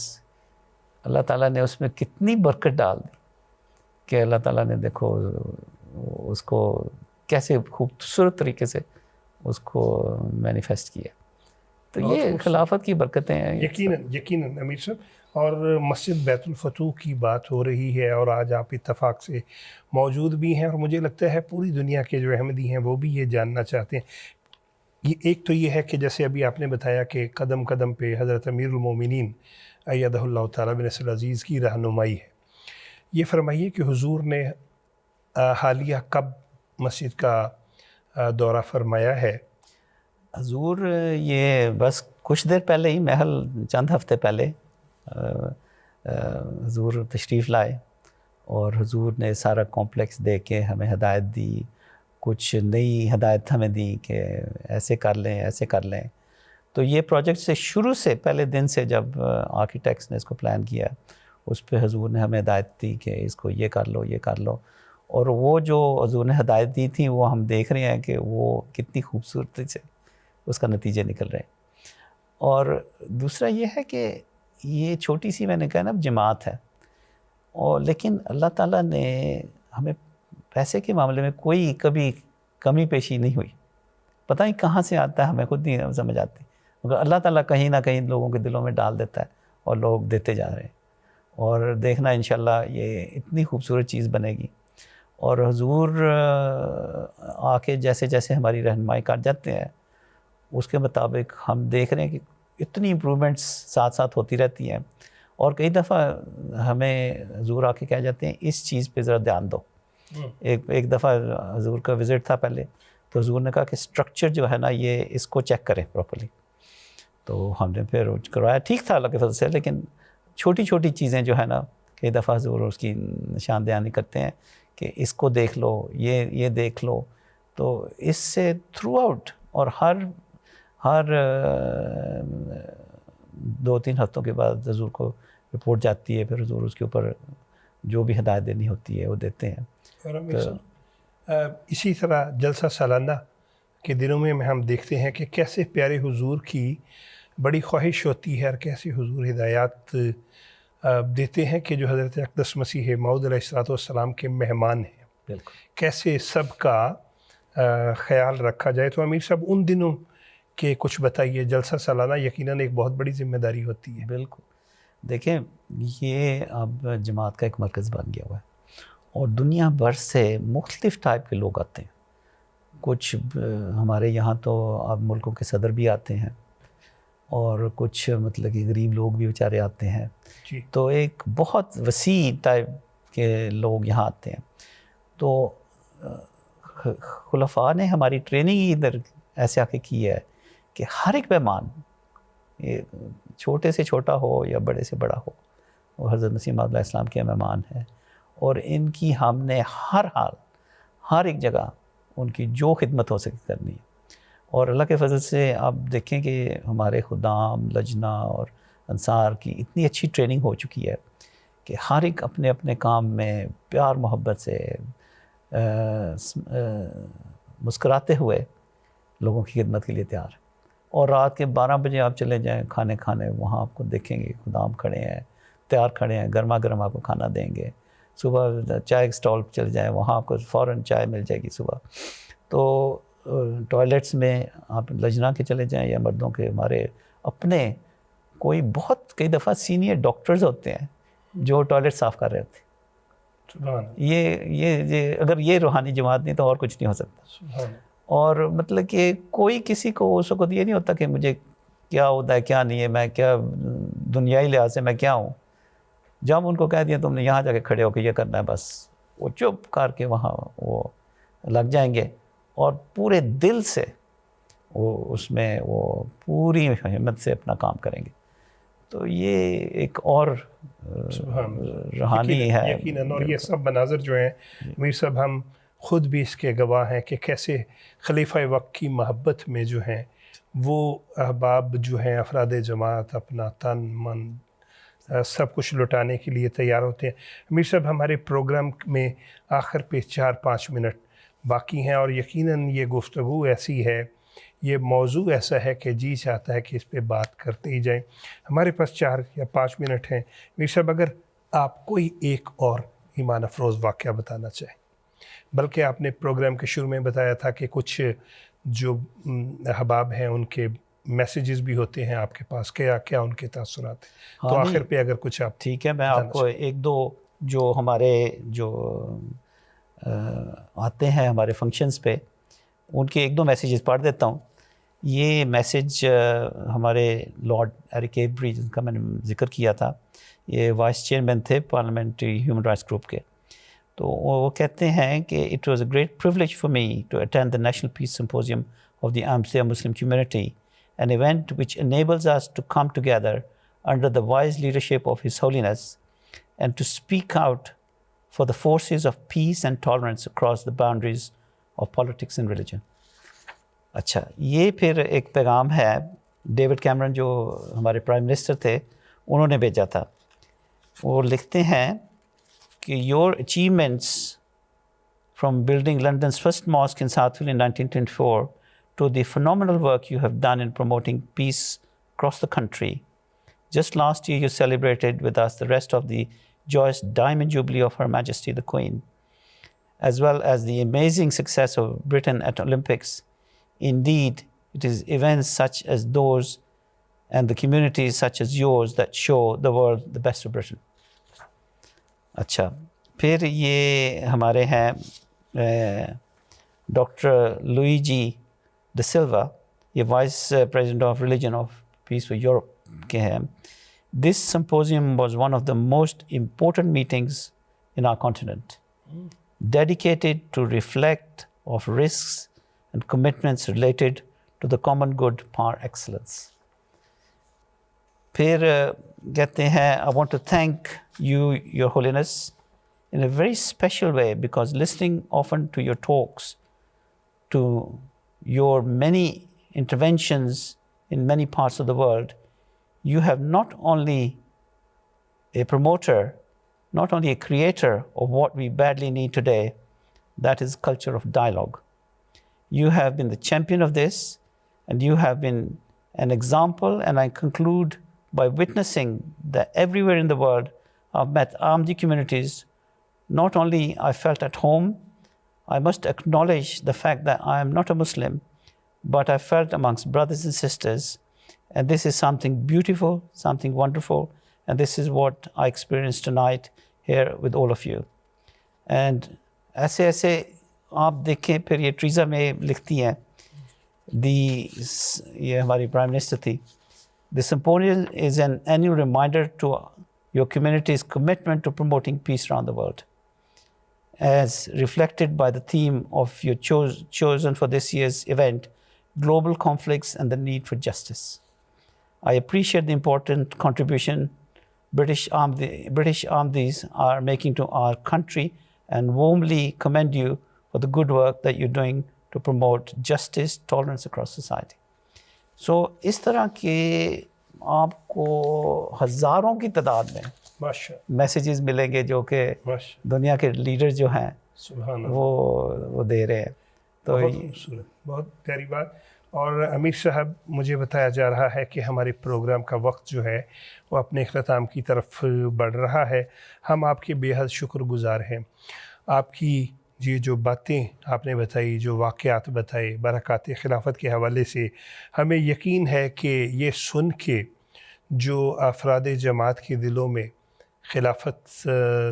اللہ تعالیٰ نے اس میں کتنی برکت ڈال دی کہ اللہ تعالیٰ نے دیکھو اس کو کیسے خوبصورت طریقے سے اس کو مینیفیسٹ کیا. تو یہ خلافت کی برکتیں ہیں. یقیناً امیر صاحب. اور مسجد بیت الفتوح کی بات ہو رہی ہے اور آج آپ اتفاق سے موجود بھی ہیں، اور مجھے لگتا ہے پوری دنیا کے جو احمدی ہیں وہ بھی یہ جاننا چاہتے ہیں. ایک تو یہ ہے کہ جیسے ابھی آپ نے بتایا کہ قدم قدم پہ حضرت امیر المومنین ایدہ اللہ تعالیٰ بن نصر العزیز کی رہنمائی ہے. یہ فرمائیے کہ حضور نے حالیہ کب مسجد کا دورہ فرمایا ہے؟ حضور یہ بس کچھ دیر پہلے ہی، محل چند ہفتے پہلے حضور تشریف لائے اور حضور نے سارا کمپلیکس دیکھ کے ہمیں ہدایت دی، کچھ نئی ہدایت ہمیں دی کہ ایسے کر لیں ایسے کر لیں. تو یہ پروجیکٹ سے شروع سے پہلے دن سے جب آرکیٹیکٹس نے اس کو پلان کیا اس پہ حضور نے ہمیں ہدایت دی کہ اس کو یہ کر لو یہ کر لو. اور وہ جو حضور نے ہدایت دی تھی وہ ہم دیکھ رہے ہیں کہ وہ کتنی خوبصورتی سے اس کا نتیجے نکل رہے ہیں. اور دوسرا یہ ہے کہ یہ چھوٹی سی میں نے کہا نا جماعت ہے، اور لیکن اللہ تعالیٰ نے ہمیں پیسے کے معاملے میں کوئی کبھی کمی پیشی نہیں ہوئی. پتہ نہیں کہاں سے آتا ہے، ہمیں خود نہیں سمجھ آتی، مگر اللہ تعالیٰ کہیں نہ کہیں لوگوں کے دلوں میں ڈال دیتا ہے اور لوگ دیتے جا رہے ہیں. اور دیکھنا انشاءاللہ یہ اتنی خوبصورت چیز بنے گی. اور حضور آ کے جیسے جیسے ہماری رہنمائی کر جاتے ہیں اس کے مطابق ہم دیکھ رہے ہیں کہ اتنی امپرومنٹس ساتھ ساتھ ہوتی رہتی ہیں. اور کئی دفعہ ہمیں حضور آ کے کہہ جاتے ہیں اس چیز پہ ذرا دھیان دو. ایک دفعہ حضور کا وزٹ تھا پہلے، تو حضور نے کہا کہ سٹرکچر جو ہے نا یہ اس کو چیک کریں پراپرلی. تو ہم نے پھر کروایا، ٹھیک تھا اللہ کے فضل سے، لیکن چھوٹی چھوٹی چیزیں جو ہے نا کئی دفعہ حضور اس کی نشان دہانی کرتے ہیں کہ اس کو دیکھ لو یہ دیکھ لو. تو اس سے تھرو آؤٹ اور ہر 2-3 ہفتوں کے بعد حضور کو رپورٹ جاتی ہے، پھر حضور اس کے اوپر جو بھی ہدایت دینی ہوتی ہے وہ دیتے ہیں. اسی طرح جلسہ سالانہ کے دنوں میں ہم دیکھتے ہیں کہ کیسے پیارے حضور کی بڑی خواہش ہوتی ہے اور کیسے حضور ہدایات دیتے ہیں کہ جو حضرت اقدس مسیح موعود علیہ السلام کے مہمان ہیں. بالکل کیسے سب کا خیال رکھا جائے. تو امیر صاحب ان دنوں کہ کچھ بتائیے. جلسہ سالانہ یقیناً ایک بہت بڑی ذمہ داری ہوتی ہے. بالکل. دیکھیں یہ اب جماعت کا ایک مرکز بن گیا ہوا ہے اور دنیا بھر سے مختلف ٹائپ کے لوگ آتے ہیں. کچھ ہمارے یہاں تو اب ملکوں کے صدر بھی آتے ہیں اور کچھ مطلب کہ غریب لوگ بھی بیچارے آتے ہیں. جی. تو ایک بہت وسیع ٹائپ کے لوگ یہاں آتے ہیں. تو خلفاء نے ہماری ٹریننگ ہی ادھر ایسے آ کے کی ہے کہ ہر ایک مہمان، یہ چھوٹے سے چھوٹا ہو یا بڑے سے بڑا ہو، وہ حضرت مسیح موعود علیہ السلام کے مہمان ہیں. اور ان کی ہم نے ہر حال ہر ایک جگہ ان کی جو خدمت ہو سکے کرنی ہے. اور اللہ کے فضل سے آپ دیکھیں کہ ہمارے خدام لجنہ اور انصار کی اتنی اچھی ٹریننگ ہو چکی ہے کہ ہر ایک اپنے اپنے کام میں پیار محبت سے مسکراتے ہوئے لوگوں کی خدمت کے لیے تیار ہے. اور رات کے 12 بجے آپ چلے جائیں کھانے وہاں آپ کو دیکھیں گے خدام کھڑے ہیں، تیار کھڑے ہیں، گرما گرم آپ کو کھانا دیں گے. صبح چائے اسٹال پہ چلے جائیں وہاں آپ کو فوراً چائے مل جائے گی صبح. تو ٹوائلٹس میں آپ لجنا کے چلے جائیں یا مردوں کے، ہمارے اپنے کوئی بہت کئی دفعہ سینئر ڈاکٹرز ہوتے ہیں جو ٹوائلٹ صاف کر رہے ہوتے ہیں. یہ اگر یہ روحانی جماعت نہیں تو اور کچھ نہیں ہو سکتا. اور مطلب کہ کوئی کسی کو اس وقت یہ نہیں ہوتا کہ مجھے کیا ہوتا ہے کیا نہیں ہے، میں کیا دنیائی لحاظ سے میں کیا ہوں. جب ان کو کہہ دیا تم نے یہاں جا کے کھڑے ہو کے یہ کرنا ہے، بس وہ چپ کر کے وہاں وہ لگ جائیں گے اور پورے دل سے وہ اس میں وہ پوری ہمت سے اپنا کام کریں گے. تو یہ ایک اور روحانی ہے یقیناً. اور یہ سب مناظر جو ہیں میر صاحب، ہم خود بھی اس کے گواہ ہیں کہ کیسے خلیفہ وقت کی محبت میں جو ہیں وہ احباب جو ہیں افراد جماعت اپنا تن من سب کچھ لٹانے کے لیے تیار ہوتے ہیں. میر صاحب، ہمارے پروگرام میں آخر پہ 4-5 منٹ باقی ہیں اور یقیناً یہ گفتگو ایسی ہے، یہ موضوع ایسا ہے کہ جی چاہتا ہے کہ اس پہ بات کرتے ہی جائیں. ہمارے پاس 4 یا 5 منٹ ہیں. میر صاحب، اگر آپ کوئی ایک اور ایمان افروز واقعہ بتانا چاہیں، بلکہ آپ نے پروگرام کے شروع میں بتایا تھا کہ کچھ جو احباب ہیں ان کے میسیجز بھی ہوتے ہیں آپ کے پاس، کیا ان کے تاثرات ہیں، تو آخر پہ اگر کچھ آپ ٹھیک ہے میں آپ کو ایک دو جو ہمارے جو آتے ہیں ہمارے فنکشنز پہ ان کے ایک دو میسیجز پڑھ دیتا ہوں. یہ میسیج ہمارے لارڈ ایرک ایوری جن کا میں نے ذکر کیا تھا، یہ وائس چیئرمین تھے پارلیمنٹری ہیومن رائٹس گروپ کے. تو وہ کہتے ہیں کہ it was a great privilege for me to attend the national peace symposium of the Ahmadiyya Muslim community, an event which enables us to come together under the wise leadership of His Holiness and to speak out for the forces of peace and tolerance across the boundaries of politics and religion. اچھا، یہ پھر ایک پیغام ہے ڈیوڈ کیمرن جو ہمارے پرائم منسٹر تھے انہوں نے بھیجا تھا. وہ لکھتے ہیں کہ your achievements from building London's first mosque in Southfield in 1924 to the phenomenal work you have done in promoting peace across the country. Just last year you celebrated with us the rest of the joyous Diamond Jubilee of Her Majesty the Queen, as well as the amazing success of Britain at Olympics. Indeed, it is events such as those and the communities such as yours that show the world the best of Britain. اچھا، پھر یہ ہمارے ہیں ڈاکٹر لوئی جی ڈی سلوا، یہ vice president of religion of peace for Europe کے ہیں. This symposium was one of the most important meetings in our continent, dedicated to reflect of risks and commitments related to the common good for excellence. پھر کہتے ہیں I want to thank you, Your Holiness, in a very special way because listening often to your talks, to your many interventions in many parts of the world, you have not only a promoter, not only a creator of what we badly need today, that is culture of dialogue. You have been the champion of this, and you have been an example, and I conclude by witnessing that everywhere in the world I've met Ahmadi communities, not only I felt at home, I must acknowledge the fact that I am not a Muslim, but I felt amongst brothers and sisters, and this is something beautiful, something wonderful, and this is what I experienced tonight here with all of you. And ایسے آپ دیکھیں پھر یہ ٹریزا میں لکھتی ہیں یہ ہماری پرائم منسٹر تھی. The symposium is an annual reminder to your community's commitment to promoting peace around the world, as reflected by the theme of your chosen for this year's event, global conflicts and the need for justice. I appreciate the important contribution British Ahmadis are making to our country and warmly commend you for the good work that you're doing to promote justice, tolerance across society. سو اس طرح کے آپ کو ہزاروں کی تعداد میں میسیجز ملیں گے جو کہ دنیا کے لیڈر جو ہیں وہ دے رہے ہیں. تو بہت پیاری بات. اور امیر صاحب، مجھے بتایا جا رہا ہے کہ ہمارے پروگرام کا وقت جو ہے وہ اپنے اختتام کی طرف بڑھ رہا ہے. ہم آپ کے بے حد شکر گزار ہیں. آپ کی یہ جو باتیں آپ نے بتائی، جو واقعات بتائے برکات خلافت کے حوالے سے، ہمیں یقین ہے کہ یہ سن کے جو افراد جماعت کے دلوں میں خلافت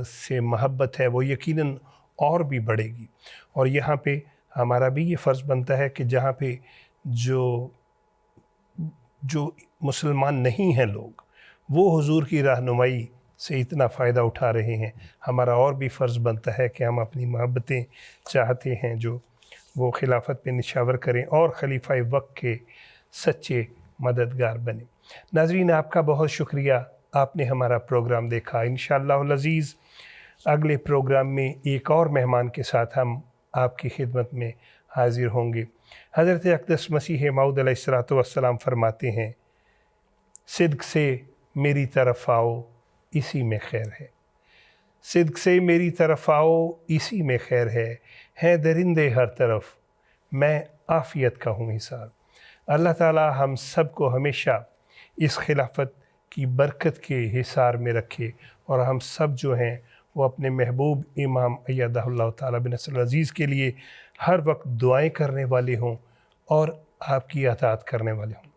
سے محبت ہے وہ یقیناً اور بھی بڑھے گی. اور یہاں پہ ہمارا بھی یہ فرض بنتا ہے کہ جہاں پہ جو مسلمان نہیں ہیں لوگ وہ حضور کی رہنمائی سے اتنا فائدہ اٹھا رہے ہیں، ہمارا اور بھی فرض بنتا ہے کہ ہم اپنی محبتیں چاہتے ہیں جو وہ خلافت پہ نشاور کریں اور خلیفہ وقت کے سچے مددگار بنیں۔ ناظرین، آپ کا بہت شکریہ، آپ نے ہمارا پروگرام دیکھا۔ انشاءاللہ العزیز اگلے پروگرام میں ایک اور مہمان کے ساتھ ہم آپ کی خدمت میں حاضر ہوں گے۔ حضرت اقدس مسیح موعود علیہ السلام فرماتے ہیں، صدق سے میری طرف آؤ اسی میں خیر ہے، صدق سے میری طرف آؤ اسی میں خیر ہے، ہیں درندے ہر طرف میں عافیت کا ہوں حصار۔ اللہ تعالی ہم سب کو ہمیشہ اس خلافت کی برکت کے حصار میں رکھے، اور ہم سب جو ہیں وہ اپنے محبوب امام ایدہ اللہ تعالی بن نصر العزیز کے لیے ہر وقت دعائیں کرنے والے ہوں اور آپ کی اطاعت کرنے والے ہوں۔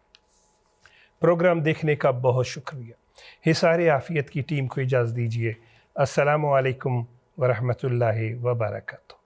پروگرام دیکھنے کا بہت شکریہ۔ حصار عافیت کی ٹیم کو اجازت دیجیے۔ السلام علیکم ورحمۃ اللہ وبرکاتہ۔